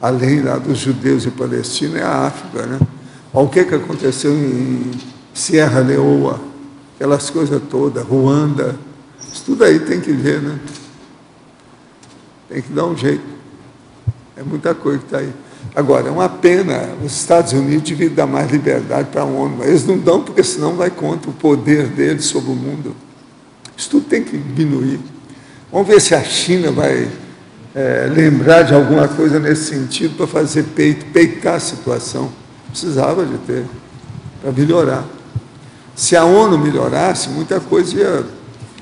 além lá dos judeus e Palestina, é a África, né? Olha o que aconteceu em Sierra Leoa, aquelas coisas todas, Ruanda, isso tudo aí tem que ver, né? Tem que dar um jeito. É muita coisa que está aí. Agora, é uma pena, os Estados Unidos deviam dar mais liberdade para a ONU, mas eles não dão porque senão vai contra o poder deles sobre o mundo. Isso tudo tem que diminuir. Vamos ver se a China vai lembrar de alguma coisa nesse sentido para fazer peitar a situação. Precisava de ter, para melhorar. Se a ONU melhorasse, muita coisa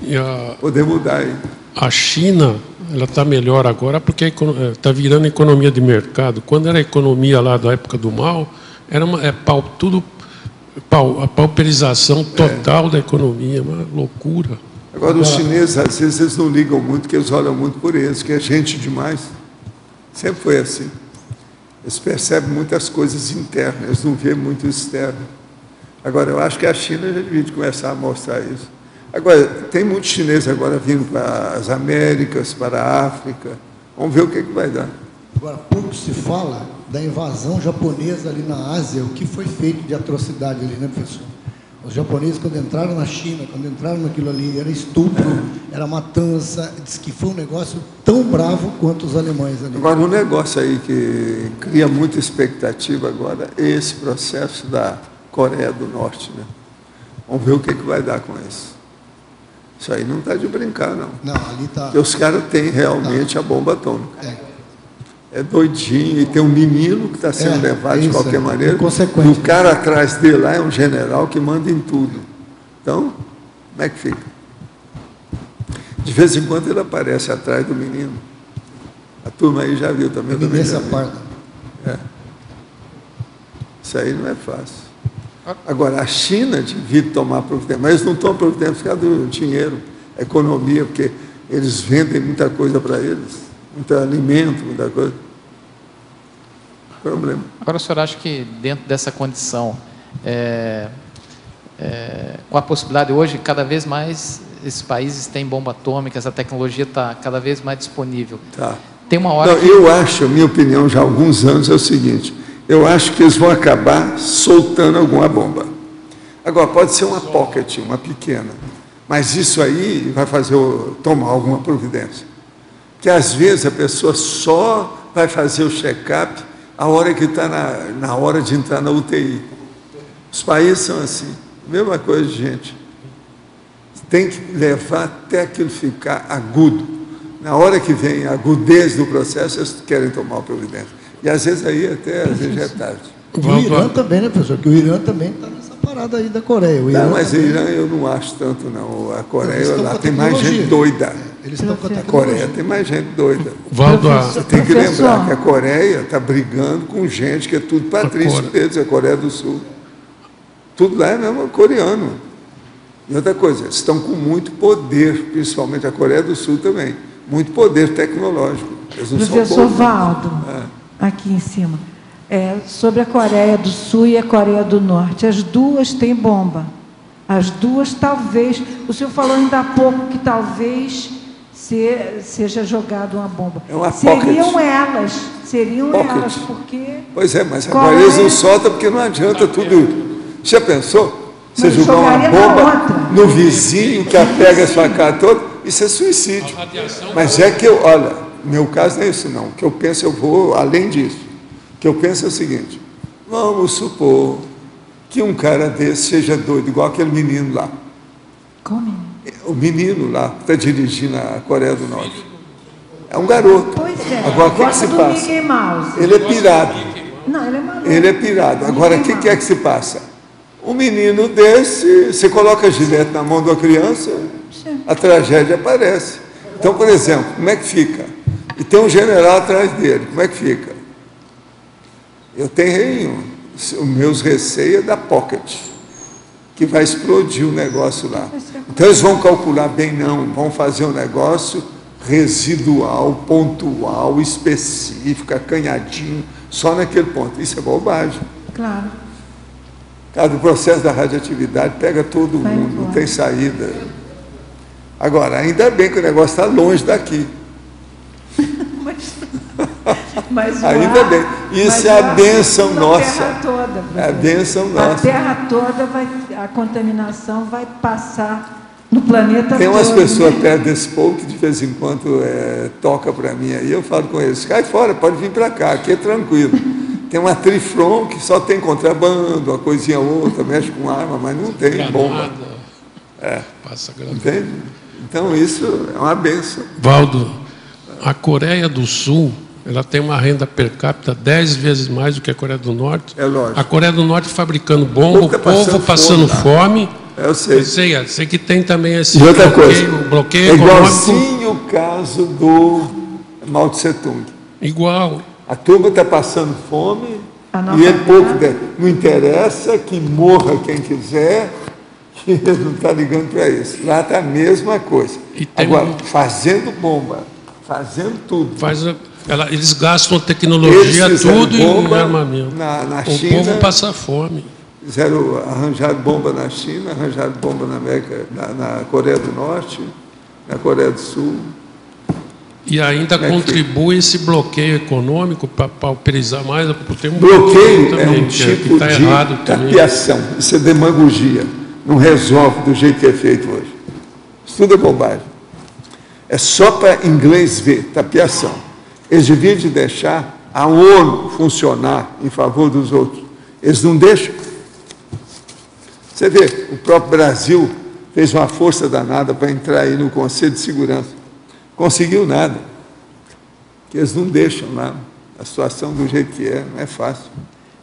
ia poder mudar aí. A China, ela está melhor agora porque está virando economia de mercado. Quando era a economia lá da época do Mao, era a pauperização total da economia, uma loucura. Agora, os chineses, às vezes, eles não ligam muito, porque eles olham muito por eles, que é gente demais. Sempre foi assim. Eles percebem muitas coisas internas, eles não veem muito externo. Agora, eu acho que a China já devia começar a mostrar isso. Agora, tem muitos chineses agora vindo para as Américas, para a África. Vamos ver o que vai dar. Agora, pouco se fala da invasão japonesa ali na Ásia, o que foi feito de atrocidade ali, né, professor? Os japoneses, quando entraram na China, quando entraram naquilo ali, era estupro, era matança, diz que foi um negócio tão bravo quanto os alemães ali. Agora, um negócio aí que cria muita expectativa agora é esse processo da Coreia do Norte, né? Vamos ver o que vai dar com isso. Isso aí não está de brincar, não. Não, ali está... Porque os caras têm realmente a bomba atômica. É doidinho, e tem um menino que está sendo levado de qualquer maneira, e o cara atrás dele lá é um general que manda em tudo. Então, como é que fica? De vez em quando ele aparece atrás do menino. A turma aí já viu também. Essa parte. Isso aí não é fácil. Agora, a China devia tomar providência, mas eles não tomam providência por causa do dinheiro, economia, porque eles vendem muita coisa para eles. Muito alimento, muita coisa. Problema. Agora, o senhor acha que dentro dessa condição, com a possibilidade hoje, cada vez mais esses países têm bomba atômica, essa tecnologia está cada vez mais disponível. Tá. Tem uma hora que... Eu acho, a minha opinião já há alguns anos é o seguinte, eu acho que eles vão acabar soltando alguma bomba. Agora, pode ser uma pocket, uma pequena, mas isso aí vai fazer tomar alguma providência. Que às vezes a pessoa só vai fazer o check-up a hora que está na hora de entrar na UTI. Os países são assim, mesma coisa, gente. Tem que levar até aquilo ficar agudo. Na hora que vem a agudez do processo, eles querem tomar a providência. E às vezes aí até às vezes já é tarde. O Irã também, né, professor? Que o Irã também está nessa parada aí da Coreia. O Irã mas o também... Irã eu não acho tanto, não. A Coreia lá tem mais gente doida. Eles estão com a Coreia tem mais gente doida. Valdo, você tem que lembrar que a Coreia está brigando com gente que é tudo patrício deles, a Coreia do Sul. Tudo lá é mesmo coreano. E outra coisa, eles estão com muito poder, principalmente a Coreia do Sul também, muito poder tecnológico. Eles não Professor Valdo, aqui em cima, sobre a Coreia do Sul e a Coreia do Norte, as duas têm bomba. As duas talvez, o senhor falou ainda há pouco que talvez seja jogado uma bomba. É uma seriam elas, porque... Pois é, mas agora eles não soltam porque não adianta tudo. Já pensou? Você jogar uma bomba no vizinho que pega a sua cara toda, isso é suicídio. Mas é que olha, meu caso não é isso não. O que eu penso, eu vou além disso. O que eu penso é o seguinte, vamos supor que um cara desse seja doido, igual aquele menino lá. Qual menino? O menino lá, que está dirigindo a Coreia do Norte. É um garoto. Pois é. Agora, o que se passa? Mickey Mouse. Ele é pirado. Não, ele é maluco. Ele é pirado. Agora, o que é que se passa? Um menino desse, você coloca a gilete na mão da criança, a tragédia aparece. Então, por exemplo, como é que fica? E tem um general atrás dele, como é que fica? Eu tenho os meus receios da pocket, que vai explodir o negócio lá. Então eles vão calcular bem, não, vão fazer um negócio residual, pontual, específico, acanhadinho, só naquele ponto. Isso é bobagem. Claro. Cara, o processo da radioatividade pega todo mundo, não tem saída. Agora, ainda bem que o negócio está longe daqui. Mas ainda bem. Isso é a bênção nossa. É a bênção nossa. A Terra toda a contaminação vai passar no planeta todo. Tem umas pessoas perto desse povo que de vez em quando toca para mim aí, eu falo com eles, cai fora, pode vir para cá, aqui é tranquilo. Tem uma trifron que só tem contrabando, uma coisinha ou outra, mexe com arma, mas não tem bomba. Passa granada. Entende? Então isso é uma bênção. Valdo, a Coreia do Sul, ela tem uma renda per capita 10 vezes mais do que a Coreia do Norte. É lógico. A Coreia do Norte fabricando bomba, o povo passando fome. Eu sei. Sei que tem também esse É bloqueio igualzinho o caso do Mao Tse Tung. Igual. A turma está passando fome e ele pouco não interessa que morra quem quiser, que eles não estão ligando para isso. Lá está a mesma coisa. Agora, fazendo bomba, fazendo tudo. Eles gastam tecnologia, tudo em armamento. Na o China, povo passa fome. Arranjaram bomba na China, arranjaram bomba na Coreia do Norte, na Coreia do Sul. E ainda contribui esse bloqueio econômico para pauperizar mais. Tem bloqueio também, é um tipo tá de errado tapiação. Isso é demagogia. Não resolve do jeito que é feito hoje. Isso tudo é bobagem. É só para inglês ver, tapiação. Eles deviam de deixar a ONU funcionar em favor dos outros. Eles não deixam. Você vê, o próprio Brasil fez uma força danada para entrar aí no Conselho de Segurança. Conseguiu nada. Porque eles não deixam lá. A situação do jeito que é, não é fácil.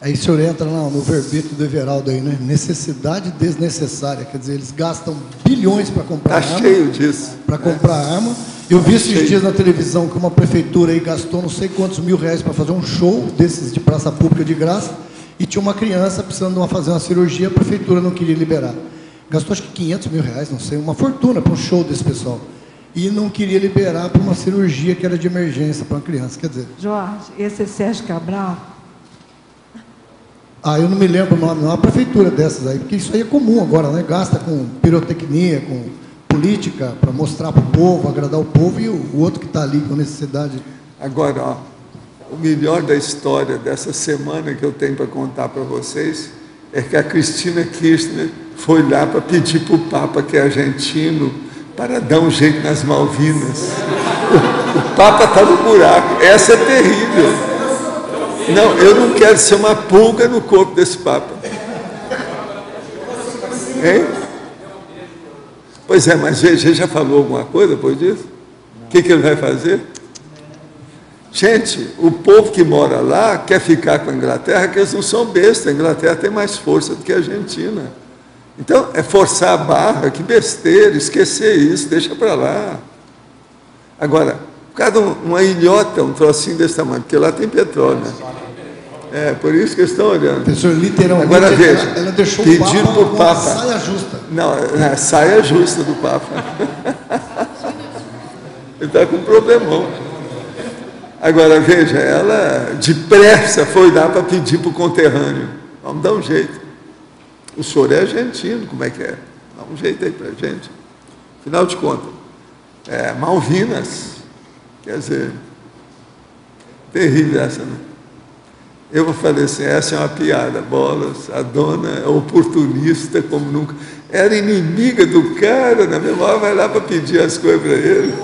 Aí o senhor entra lá no verbete do Everaldo aí, né? Necessidade desnecessária. Quer dizer, eles gastam bilhões para comprar arma. Está cheio disso. Para comprar arma. Eu vi esses dias na televisão que uma prefeitura aí gastou não sei quantos R$1.000 para fazer um show desses de praça pública de graça e tinha uma criança precisando fazer uma cirurgia, a prefeitura não queria liberar. Gastou acho que R$500 mil, não sei, uma fortuna para um show desse pessoal. E não queria liberar para uma cirurgia que era de emergência para uma criança. Quer dizer... Jorge, esse é Sérgio Cabral? Eu não me lembro o nome, não é uma prefeitura dessas aí, porque isso aí é comum agora, né? Gasta com pirotecnia, com política, para mostrar para o povo, agradar o povo, e o outro que está ali com necessidade. Agora, ó, o melhor da história dessa semana que eu tenho para contar para vocês é que a Cristina Kirchner foi lá para pedir para o Papa, que é argentino, para dar um jeito nas Malvinas. O Papa está no buraco. Essa é terrível. Não, eu não quero ser uma pulga no corpo desse Papa. Hein? Pois é, mas veja, já falou alguma coisa depois disso? O que ele vai fazer? Gente, o povo que mora lá quer ficar com a Inglaterra, que eles não são bestas. A Inglaterra tem mais força do que a Argentina. Então, é forçar a barra, que besteira, esquecer isso, deixa para lá. Agora, por causa de uma ilhota, um trocinho desse tamanho, porque lá tem petróleo, né? É, por isso que eles estão olhando. Professor, literalmente, agora, veja, ela deixou pedir para o Papa... saia justa. Não, é saia justa do Papa. Ele está com um problemão. Agora, veja, ela depressa foi dar para pedir para o conterrâneo. Vamos dar um jeito. O senhor é argentino, como é que é? Dá um jeito aí para a gente. Afinal de contas, Malvinas, quer dizer, terrível essa, né? Eu vou falar assim, essa é uma piada, Bolas, a dona é oportunista como nunca. Era inimiga do cara, na mesma hora vai lá para pedir as coisas para ele.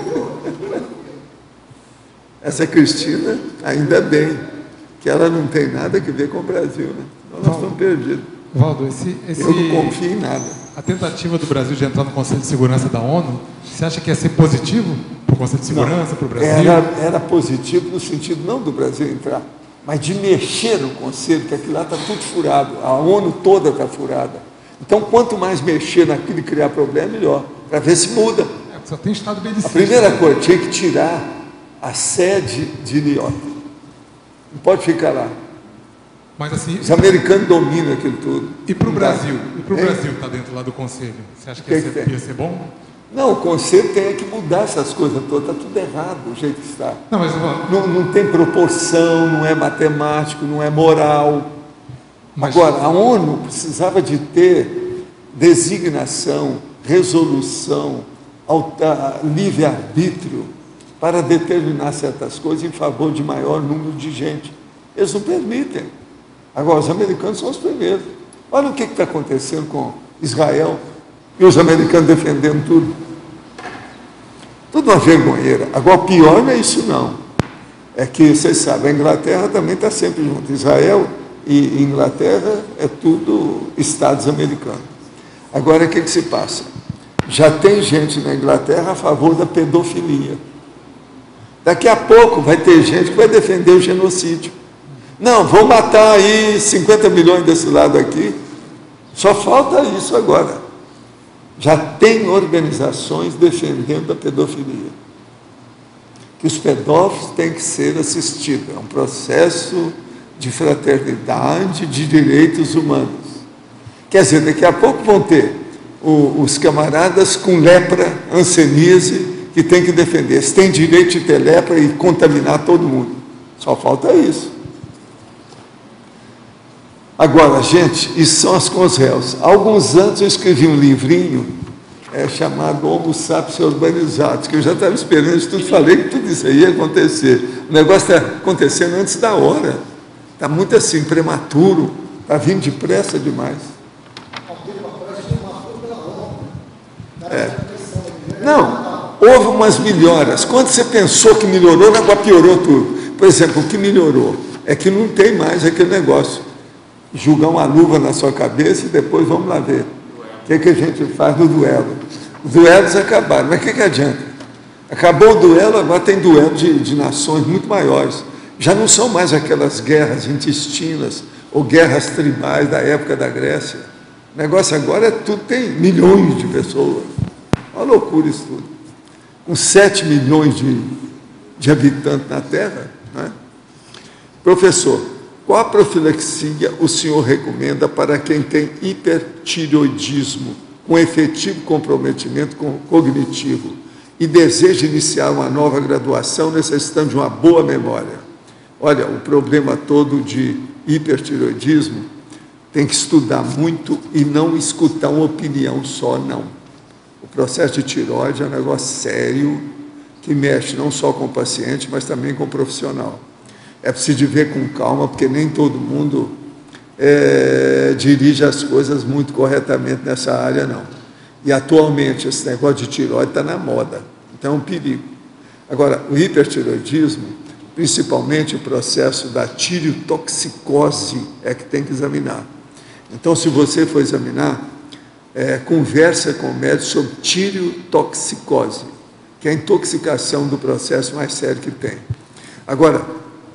Essa Cristina, ainda bem, que ela não tem nada a ver com o Brasil, né? Nós estamos perdidos. Valdo, eu não confio em nada. A tentativa do Brasil de entrar no Conselho de Segurança da ONU, você acha que ia ser positivo para o Conselho de Segurança, para o Brasil? Era positivo no sentido não do Brasil entrar, mas de mexer no Conselho, que aquilo lá está tudo furado, a ONU toda está furada. Então, quanto mais mexer naquilo e criar problema, melhor, para ver se muda. Só tem Estado belicista. A primeira coisa, tinha que tirar a sede de Lyon. Não pode ficar lá. Mas assim, os americanos dominam aquilo tudo. E para o Brasil? E para o Brasil estar dentro lá do Conselho? Você acha que ia ser bom? Não, o Conselho tem que mudar essas coisas todas. Está tudo errado do jeito que está. Não, mas não tem proporção, não é matemático, não é moral. Agora, a ONU precisava de ter designação, resolução, livre-arbítrio para determinar certas coisas em favor de maior número de gente. Eles não permitem. Agora, os americanos são os primeiros. Olha o que está acontecendo com Israel e os americanos defendendo tudo. Tudo uma vergonheira. Agora, o pior não é isso, não. É que, vocês sabem, a Inglaterra também está sempre junto. Israel e Inglaterra é tudo estados americanos. Agora, o que se passa? Já tem gente na Inglaterra a favor da pedofilia. Daqui a pouco vai ter gente que vai defender o genocídio. Não, vou matar aí 50 milhões desse lado aqui. Só falta isso agora. Já tem organizações defendendo a pedofilia. Que os pedófilos têm que ser assistidos. É um processo de fraternidade, de direitos humanos. Quer dizer, daqui a pouco vão ter os camaradas com lepra, hanseníase, que tem que defender. Eles têm direito de ter lepra e contaminar todo mundo. Só falta isso. Agora, gente, isso são as conselhos. Há alguns anos eu escrevi um livrinho chamado Homo Sapiens Urbanizados, que eu já estava esperando isso tudo, falei que tudo isso aí ia acontecer. O negócio está acontecendo antes da hora. Está muito assim, prematuro, está vindo depressa demais. Não, houve umas melhoras. Quando você pensou que melhorou, agora piorou tudo. Por exemplo, o que melhorou é que não tem mais aquele negócio. Jogar uma luva na sua cabeça e depois vamos lá ver o que a gente faz no duelo. Os duelos acabaram, mas o que adianta? Acabou o duelo, agora tem duelo de nações muito maiores. Já não são mais aquelas guerras intestinas ou guerras tribais da época da Grécia. O negócio agora é tudo, tem milhões de pessoas. Uma loucura isso tudo. Com 7 milhões de habitantes na Terra, né? Professor, qual a profilaxia o senhor recomenda para quem tem hipertireoidismo, com efetivo comprometimento cognitivo e deseja iniciar uma nova graduação necessitando de uma boa memória? Olha, o problema todo de hipertireoidismo tem que estudar muito e não escutar uma opinião só, não. O processo de tireoide é um negócio sério que mexe não só com o paciente, mas também com o profissional. É preciso ver com calma, porque nem todo mundo dirige as coisas muito corretamente nessa área, não. E atualmente esse negócio de tireoide está na moda, então é um perigo. Agora, o hipertireoidismo, principalmente o processo da tireotoxicose, é que tem que examinar. Então, se você for examinar, conversa com o médico sobre tireotoxicose, que é a intoxicação do processo mais sério que tem. Agora,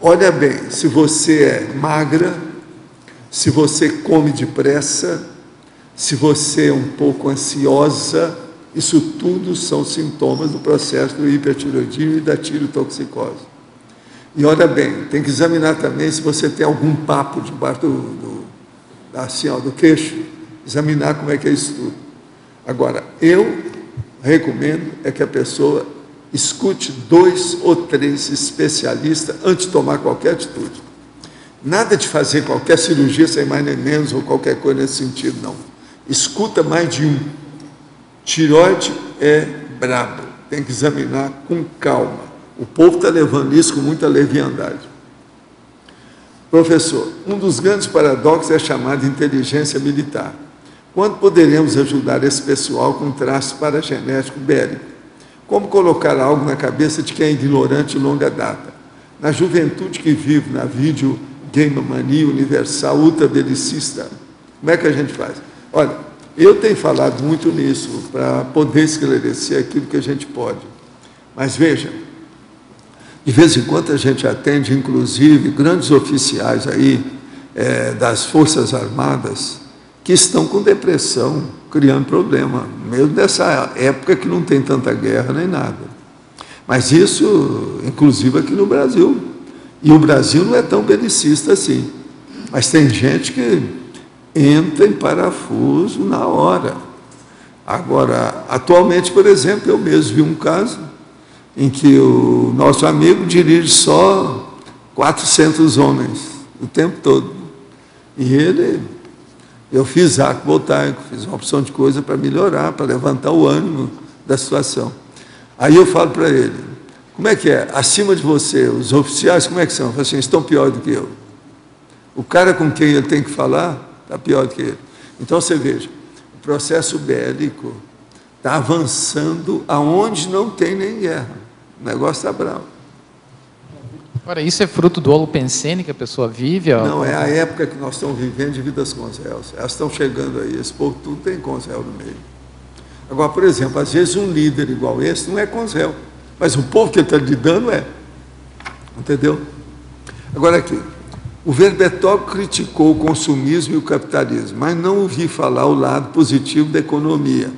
olha bem, se você é magra, se você come depressa, se você é um pouco ansiosa, isso tudo são sintomas do processo do hipertireoidismo e da tireotoxicose. E olha bem, tem que examinar também se você tem algum papo debaixo do queixo, examinar como é que é isso tudo. Agora, eu recomendo que a pessoa escute 2 ou 3 especialistas antes de tomar qualquer atitude. Nada de fazer qualquer cirurgia sem mais nem menos ou qualquer coisa nesse sentido, não. Escuta mais de um. Tireoide é brabo, tem que examinar com calma. O povo está levando isso com muita leviandade. Professor, um dos grandes paradoxos é chamado de inteligência militar. Quando poderemos ajudar esse pessoal com traço paragenético bélico? Como colocar algo na cabeça de quem é ignorante de longa data? Na juventude que vive na vídeo game mania universal ultrabelicista, como é que a gente faz? Olha, eu tenho falado muito nisso para poder esclarecer aquilo que a gente pode. Mas veja, de vez em quando a gente atende, inclusive, grandes oficiais aí das Forças Armadas que estão com depressão, criando problema, mesmo nessa época que não tem tanta guerra nem nada. Mas isso, inclusive, aqui no Brasil. E o Brasil não é tão belicista assim. Mas tem gente que entra em parafuso na hora. Agora, atualmente, por exemplo, eu mesmo vi um caso em que o nosso amigo dirige só 400 homens o tempo todo. E eu fiz arco voltaico, fiz uma opção de coisa para melhorar, para levantar o ânimo da situação. Aí eu falo para ele, como é que é? Acima de você, os oficiais, como é que são? Eu falo assim, estão pior do que eu. O cara com quem ele tem que falar está pior do que ele. Então, você veja, o processo bélico está avançando aonde não tem nem guerra. O negócio está bravo. Agora, isso é fruto do holopensene que a pessoa vive? Não, é a época que nós estamos vivendo de vidas consréus. Elas estão chegando aí, esse povo tudo tem consréu no meio. Agora, por exemplo, às vezes um líder igual esse não é consréu, mas o povo que ele está lidando é. Entendeu? Agora aqui, o Verbetógrafo criticou o consumismo e o capitalismo, mas não ouvi falar o lado positivo da economia.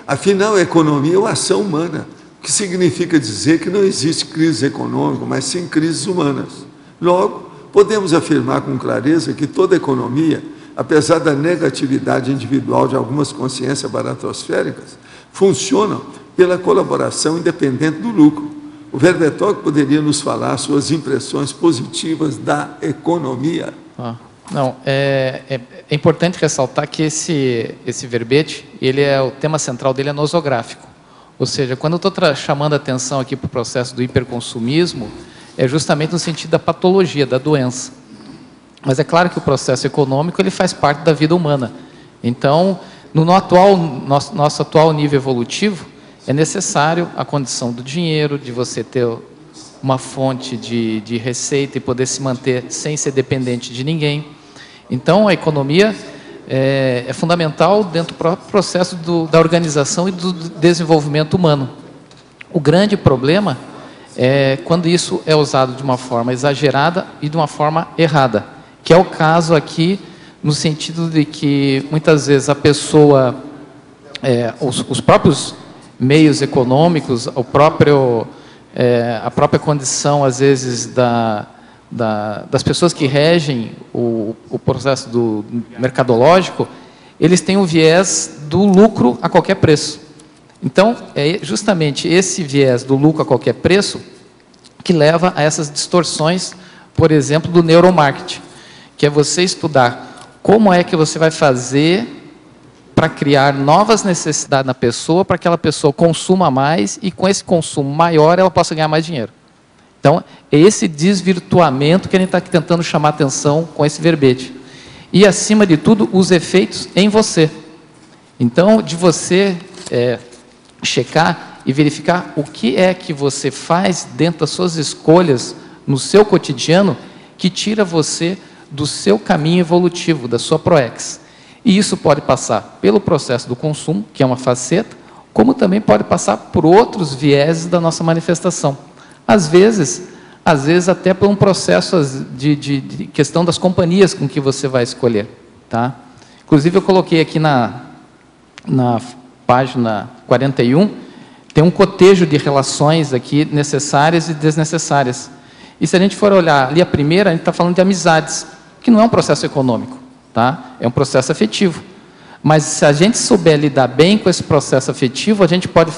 Afinal, a economia é uma ação humana, que significa dizer que não existe crise econômica, mas sim crises humanas. Logo, podemos afirmar com clareza que toda economia apesar da negatividade individual de algumas consciências baratosféricas, funcionam pela colaboração independente do lucro. O Verbetório poderia nos falar suas impressões positivas da economia? Não, é importante ressaltar que esse verbete, o tema central dele é nosográfico. Ou seja, quando eu estou chamando a atenção aqui para o processo do hiperconsumismo, é justamente no sentido da patologia, da doença. Mas é claro que o processo econômico ele faz parte da vida humana. Então, no nosso atual nível evolutivo, é necessário a condição do dinheiro, de você ter uma fonte de receita e poder se manter sem ser dependente de ninguém. Então, a economia é fundamental dentro do próprio processo da organização e do desenvolvimento humano. O grande problema é quando isso é usado de uma forma exagerada e de uma forma errada, que é o caso aqui, no sentido de que, muitas vezes, a pessoa, os próprios meios econômicos, a própria condição, às vezes, das pessoas que regem o processo mercadológico, eles têm o viés do lucro a qualquer preço. Então, é justamente esse viés do lucro a qualquer preço que leva a essas distorções, por exemplo, do neuromarketing, que é você estudar como é que você vai fazer para criar novas necessidades na pessoa, para que aquela pessoa consuma mais e com esse consumo maior ela possa ganhar mais dinheiro. Então, é esse desvirtuamento que a gente está tentando chamar atenção com esse verbete. E, acima de tudo, os efeitos em você. Então, de você checar e verificar o que é que você faz dentro das suas escolhas no seu cotidiano que tira você do seu caminho evolutivo, da sua ProEx. E isso pode passar pelo processo do consumo, que é uma faceta, como também pode passar por outros vieses da nossa manifestação. Às vezes até por um processo de questão das companhias com que você vai escolher. Tá? Inclusive, eu coloquei aqui na página 41, tem um cotejo de relações aqui necessárias e desnecessárias. E se a gente for olhar ali a primeira, a gente está falando de amizades, que não é um processo econômico, tá? É um processo afetivo. Mas se a gente souber lidar bem com esse processo afetivo, a gente pode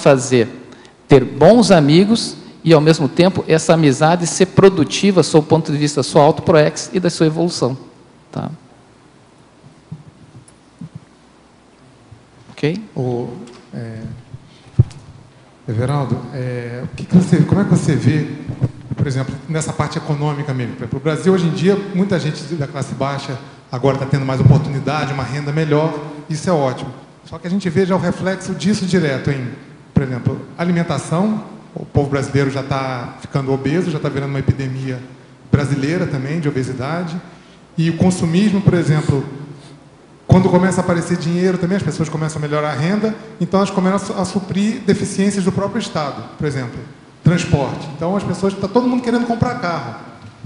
ter bons amigos e, ao mesmo tempo, essa amizade ser produtiva, sob o ponto de vista da sua auto-proex e da sua evolução. Tá? Ok? Everaldo, como é que você vê, por exemplo, nessa parte econômica mesmo? Para o Brasil, hoje em dia, muita gente da classe baixa agora está tendo mais oportunidade, uma renda melhor, isso é ótimo. Só que a gente vê já o reflexo disso direto em, por exemplo, alimentação. O povo brasileiro já está ficando obeso, já está virando uma epidemia brasileira também, de obesidade. E o consumismo, por exemplo, quando começa a aparecer dinheiro também, as pessoas começam a melhorar a renda, então elas começam a suprir deficiências do próprio Estado. Por exemplo, transporte. Então, as pessoas, está todo mundo querendo comprar carro.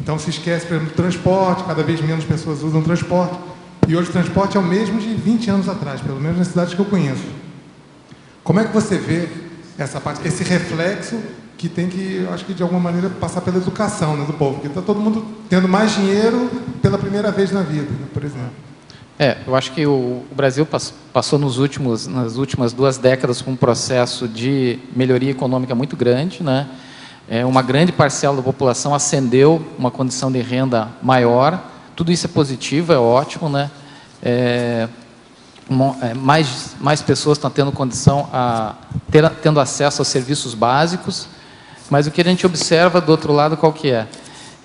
Então, se esquece, por exemplo, do transporte, cada vez menos pessoas usam transporte. E hoje o transporte é o mesmo de 20 anos atrás, pelo menos nas cidades que eu conheço. Como é que você vê essa parte, esse reflexo que tem que, eu acho que de alguma maneira, passar pela educação, né, do povo? Porque está todo mundo tendo mais dinheiro pela primeira vez na vida, né, por exemplo. Eu acho que o Brasil passou nas últimas 2 décadas por um processo de melhoria econômica muito grande, né? Uma grande parcela da população ascendeu uma condição de renda maior. Tudo isso é positivo, é ótimo, né? Mais pessoas estão tendo condição tendo acesso aos serviços básicos, mas o que a gente observa do outro lado qual que é?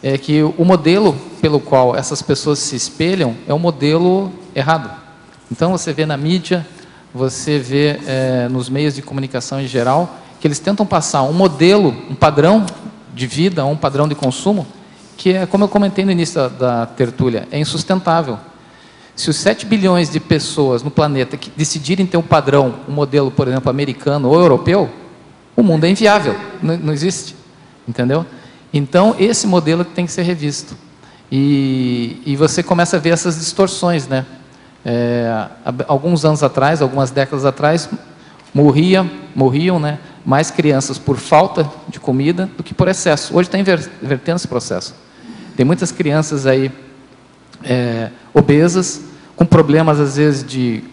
É que o modelo pelo qual essas pessoas se espelham é um modelo errado. Então, você vê na mídia, você vê nos meios de comunicação em geral, que eles tentam passar um modelo, um padrão de vida, um padrão de consumo, que é, como eu comentei no início da tertúlia, é insustentável. Se os 7 bilhões de pessoas no planeta que decidirem ter um padrão, um modelo, por exemplo, americano ou europeu, o mundo é inviável, não existe, entendeu? Então, esse modelo tem que ser revisto. E você começa a ver essas distorções, né? Alguns anos atrás, algumas décadas atrás, morriam, né, mais crianças por falta de comida do que por excesso. Hoje está invertendo esse processo. Tem muitas crianças aí obesas, com problemas, às vezes, de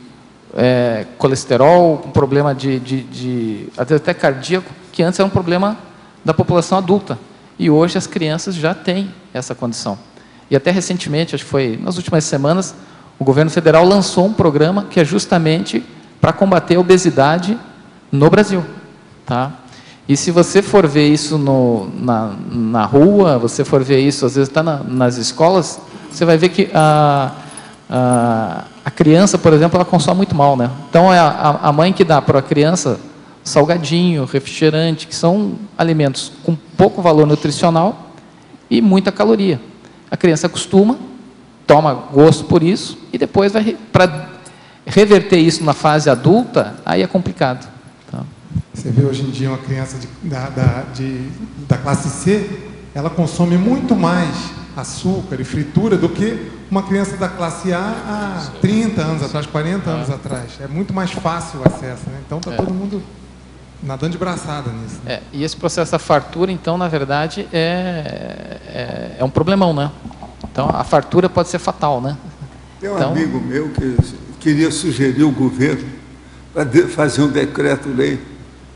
colesterol, com problema às vezes até cardíaco, que antes era um problema da população adulta. E hoje as crianças já têm essa condição. E até recentemente, acho que foi nas últimas semanas, o governo federal lançou um programa que é justamente para combater a obesidade no Brasil. Tá? E se você for ver isso na rua, você for ver isso, às vezes está nas escolas, você vai ver que a criança, por exemplo, ela consome muito mal, né? Então, é a mãe que dá para a criança salgadinho, refrigerante, que são alimentos com pouco valor nutricional e muita caloria. A criança acostuma, toma gosto por isso, e depois para reverter isso na fase adulta, aí é complicado. Tá? Você vê hoje em dia uma criança da classe C, ela consome muito mais açúcar e fritura do que uma criança da classe A há 30 anos atrás, 40 anos atrás. É muito mais fácil o acesso, né? Então está todo mundo nadando de braçada nisso. Né? E esse processo da fartura, então, na verdade, é um problemão, né? Então, a fartura pode ser fatal, né? Tem um amigo meu que queria sugerir ao governo para fazer um decreto-lei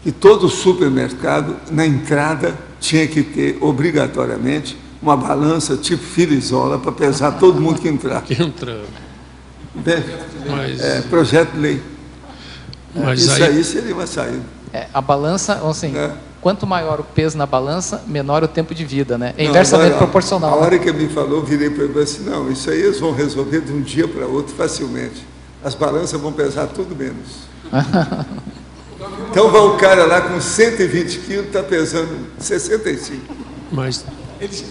que todo supermercado, na entrada, tinha que ter, obrigatoriamente, uma balança tipo Filizola para pesar todo mundo que entrar. Que entra. Projeto de lei. Mas isso aí seria uma saída. A balança, assim, quanto maior o peso na balança, menor o tempo de vida, né? É inversamente proporcional. A hora que ele me falou, virei para ele assim, não, isso aí eles vão resolver de um dia para outro facilmente. As balanças vão pesar tudo menos. Então vai o cara lá com 120 quilos, está pesando 65. Mas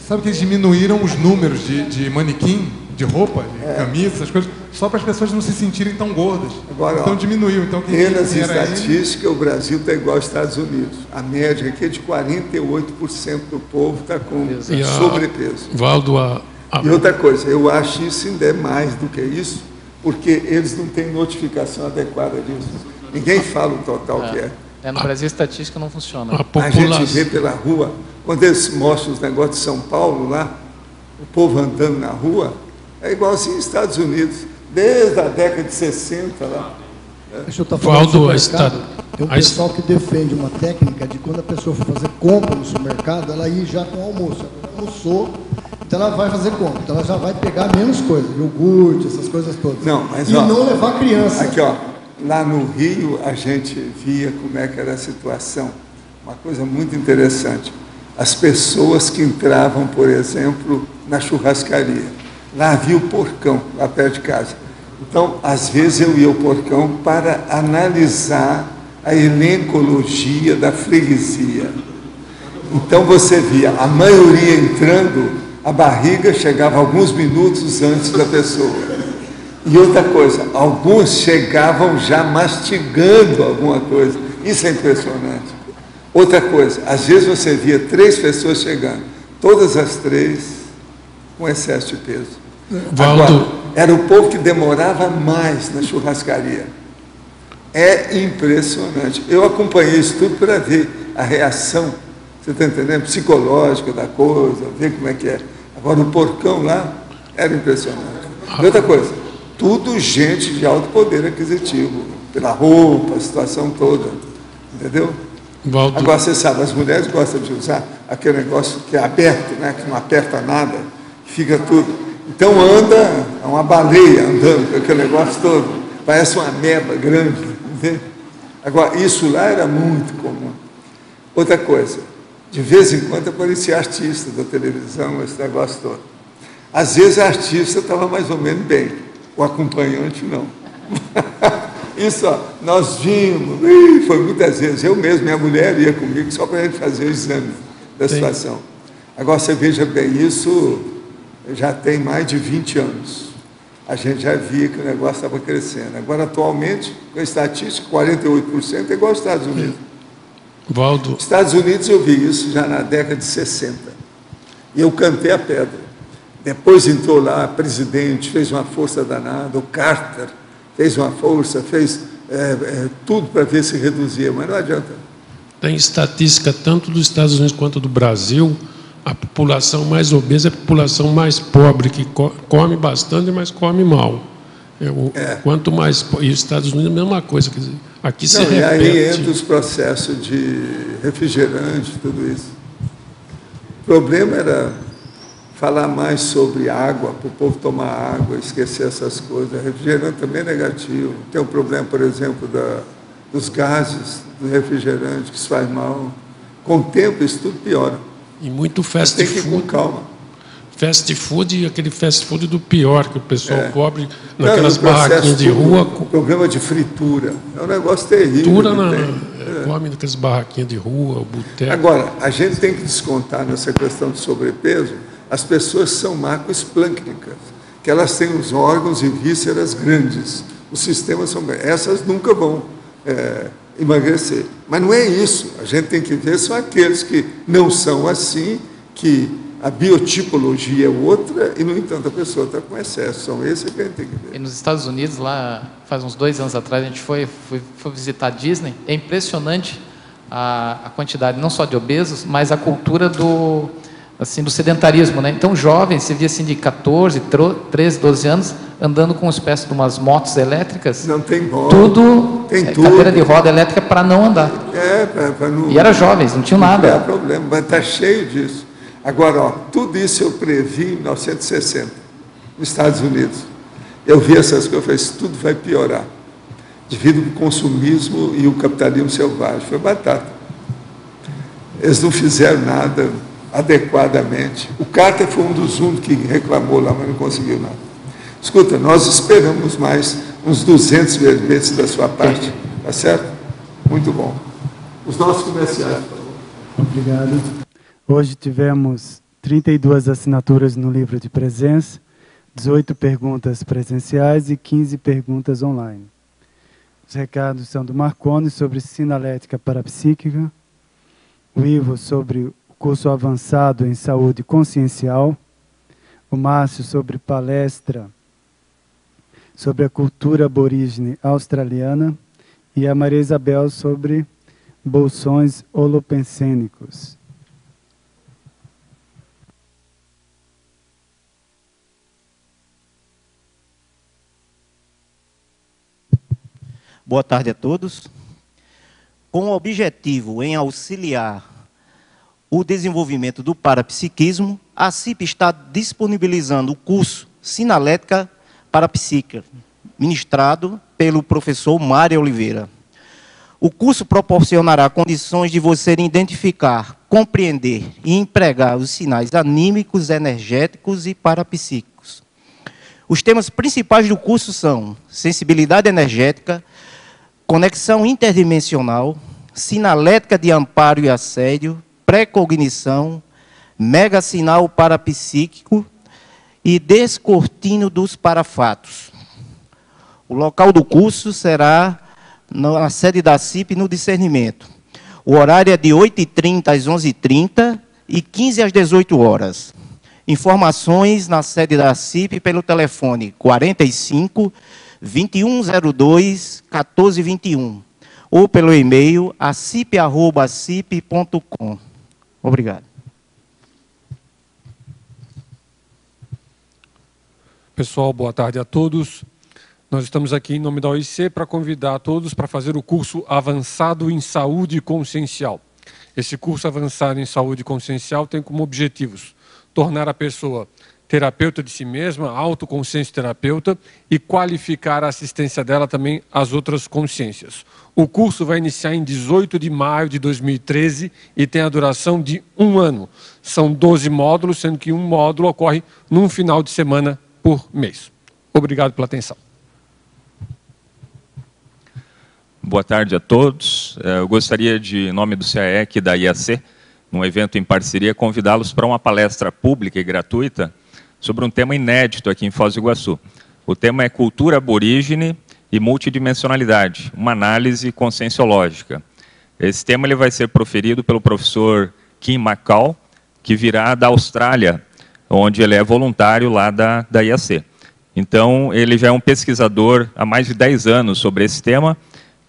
sabe que eles diminuíram os números de manequim, de roupa, de camisa, essas coisas, só para as pessoas não se sentirem tão gordas. Agora, então diminuiu. Então, pelas estatísticas, o Brasil está igual aos Estados Unidos. A média aqui é de 48% do povo está com sobrepeso. Valdo, E outra coisa, eu acho isso ainda é mais do que isso, porque eles não têm notificação adequada disso. Ninguém fala o total que é. No Brasil, a estatística não funciona. A gente vê pela rua, quando eles mostram os negócios de São Paulo lá, o povo andando na rua, é igual assim nos Estados Unidos, desde a década de 60 lá. Deixa eu estar falando do supermercado. Tem um pessoal que defende uma técnica de quando a pessoa for fazer compra no supermercado, ela ir já com o almoço. Ela almoçou, então ela vai fazer compra. Então ela já vai pegar menos coisas, iogurte, essas coisas todas. Não, mas, não levar criança. Aqui, lá no Rio, a gente via como é que era a situação. Uma coisa muito interessante. As pessoas que entravam, por exemplo, na churrascaria. Lá havia o porcão, lá perto de casa. Então, às vezes eu ia ao porcão para analisar a elencologia da freguesia. Então você via a maioria entrando, a barriga chegava alguns minutos antes da pessoa. E outra coisa, alguns chegavam já mastigando alguma coisa. Isso é impressionante. Outra coisa, às vezes você via 3 pessoas chegando, todas as 3 com excesso de peso. Agora, era o povo que demorava mais na churrascaria. É impressionante. Eu acompanhei isso tudo para ver a reação, você está entendendo? Psicológica da coisa, ver como é que é. Agora, o porcão lá era impressionante. E outra coisa, tudo gente de alto poder aquisitivo, pela roupa, a situação toda, entendeu? Valdo. Agora, você sabe, as mulheres gostam de usar aquele negócio que é aberto, né, que não aperta nada, fica tudo. Então anda, é uma baleia andando com aquele negócio todo, parece uma ameba grande, entende? Agora, isso lá era muito comum. Outra coisa, de vez em quando aparecia artista da televisão, esse negócio todo. Às vezes a artista estava mais ou menos bem, o acompanhante não. Isso, nós vimos, foi muitas vezes, eu mesmo, minha mulher ia comigo só para a gente fazer o exame da situação. Agora, você veja bem, isso já tem mais de 20 anos. A gente já via que o negócio estava crescendo. Agora, atualmente, com a estatística, 48% é igual aos Estados Unidos. Valdo. Estados Unidos eu vi isso já na década de 60. E eu cantei a pedra. Depois entrou lá, presidente, fez uma força danada, o Carter fez uma força, fez tudo para ver se reduzia, mas não adianta. Tem estatística tanto dos Estados Unidos quanto do Brasil. A população mais obesa é a população mais pobre, que come bastante, mas come mal. Quanto mais... E os Estados Unidos, a mesma coisa. Quer dizer, aqui se repete. E aí entra os processos de refrigerante, tudo isso. O problema era falar mais sobre água, para o povo tomar água, esquecer essas coisas. Refrigerante também é negativo. Tem o problema, por exemplo, dos gases do refrigerante, que isso faz mal. Com o tempo, isso tudo piora. E muito fast food. Tem que ir com calma. Fast food e aquele fast food do pior, que o pessoal cobre naquelas barraquinhas de rua. O problema de fritura. É um negócio terrível. Fritura come naquelas barraquinhas de rua, o boteco. Agora, a gente tem que descontar nessa questão de sobrepeso as pessoas que são macroesplâncnicas, que elas têm os órgãos e vísceras grandes. Os sistemas são grandes. Essas nunca vão emagrecer. Mas não é isso. A gente tem que ver são aqueles que não são assim, que a biotipologia é outra e, no entanto, a pessoa está com excesso. São esses que a gente tem que ver. E nos Estados Unidos, lá faz uns 2 anos atrás, a gente foi visitar a Disney. É impressionante a quantidade, não só de obesos, mas a cultura do sedentarismo, né? Então, jovens, você via assim de 14, 13, 12 anos, andando com uma espécie de umas motos elétricas. Não tem moto. Tem tudo. Cadeira de roda elétrica para não andar. Para não... E eram jovens, não tinham nada. Não é problema, mas está cheio disso. Agora, tudo isso eu previ em 1960, nos Estados Unidos. Eu vi essas coisas, eu falei, isso tudo vai piorar, devido ao consumismo e o capitalismo selvagem. Foi batata. Eles não fizeram nada adequadamente. O Carter foi um dos únicos que reclamou lá, mas não conseguiu nada. Escuta, nós esperamos mais uns 200 verbetes da sua parte, tá certo? Muito bom. Os nossos comerciais, por favor. Obrigado. Hoje tivemos 32 assinaturas no livro de presença, 18 perguntas presenciais e 15 perguntas online. Os recados são do Marconi sobre sinalética parapsíquica, o Ivo sobre o curso avançado em saúde consciencial, o Márcio sobre palestra sobre a cultura aborígene australiana e a Maria Isabel sobre bolsões holopensênicos. Boa tarde a todos. Com o objetivo em auxiliar o desenvolvimento do parapsiquismo, a CIP está disponibilizando o curso Sinalética Parapsíquica, ministrado pelo professor Mário Oliveira. O curso proporcionará condições de você identificar, compreender e empregar os sinais anímicos, energéticos e parapsíquicos. Os temas principais do curso são sensibilidade energética, conexão interdimensional, sinalética de amparo e assédio, pré-cognição, megasinal parapsíquico e descortino dos parafatos. O local do curso será na sede da CIP, no Discernimento. O horário é de 8h30 às 11h30 e 15 às 18 horas. Informações na sede da CIP pelo telefone 45 2102 1421 ou pelo e-mail acip@cip.com. Obrigado. Pessoal, boa tarde a todos. Nós estamos aqui em nome da OIC para convidar a todos para fazer o curso Avançado em Saúde Consciencial. Esse curso Avançado em Saúde Consciencial tem como objetivos tornar a pessoa terapeuta de si mesma, autoconsciência terapeuta, e qualificar a assistência dela também às outras consciências. O curso vai iniciar em 18 de maio de 2013 e tem a duração de 1 ano. São 12 módulos, sendo que um módulo ocorre num final de semana por mês. Obrigado pela atenção. Boa tarde a todos. Eu gostaria de, em nome do CAEC e da IAC, num evento em parceria, convidá-los para uma palestra pública e gratuita sobre um tema inédito aqui em Foz do Iguaçu. O tema é cultura aborígene e multidimensionalidade, uma análise conscienciológica. Esse tema ele vai ser proferido pelo professor Kim McCall, que virá da Austrália, onde ele é voluntário lá da IAC. Então, ele já é um pesquisador há mais de 10 anos sobre esse tema,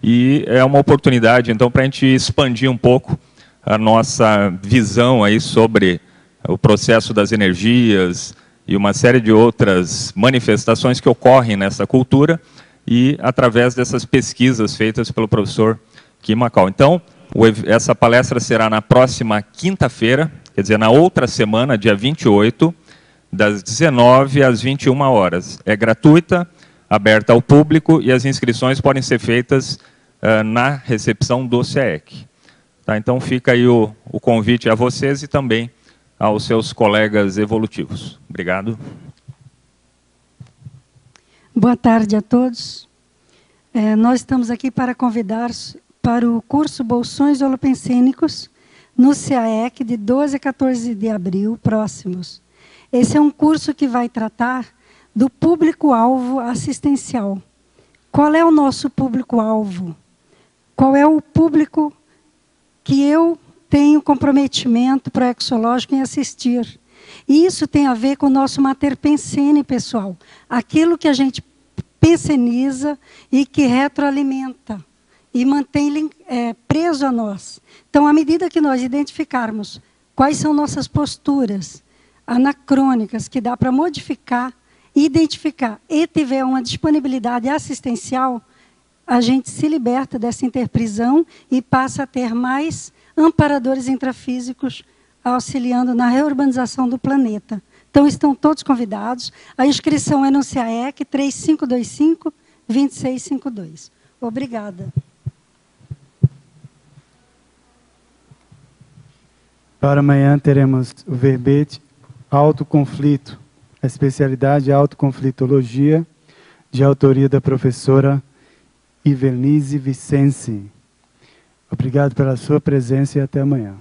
e é uma oportunidade, então, para a gente expandir um pouco a nossa visão aí sobre o processo das energias e uma série de outras manifestações que ocorrem nessa cultura e através dessas pesquisas feitas pelo professor Kim Macau. Então, essa palestra será na próxima quinta-feira, quer dizer, na outra semana, dia 28, das 19 às 21 horas. É gratuita, aberta ao público e as inscrições podem ser feitas na recepção do CEEC. Tá, então fica aí o convite a vocês e também aos seus colegas evolutivos. Obrigado. Boa tarde a todos. Nós estamos aqui para convidar para o curso Bolsões Holopensênicos no CAEC de 12 a 14 de abril próximos. Esse é um curso que vai tratar do público-alvo assistencial. Qual é o nosso público-alvo? Qual é o público que eu tenho comprometimento proexológico em assistir? E isso tem a ver com o nosso mater pensene, pessoal. Aquilo que a gente penseniza e que retroalimenta e mantém preso a nós. Então, à medida que nós identificarmos quais são nossas posturas anacrônicas, que dá para modificar, identificar e tiver uma disponibilidade assistencial, a gente se liberta dessa interprisão e passa a ter mais amparadores intrafísicos auxiliando na reurbanização do planeta. Então, estão todos convidados. A inscrição é no CAEC 3525-2652. Obrigada. Para amanhã teremos o verbete Autoconflito, a especialidade Autoconflitologia, de autoria da professora Ivelise Vicenci. Obrigado pela sua presença e até amanhã.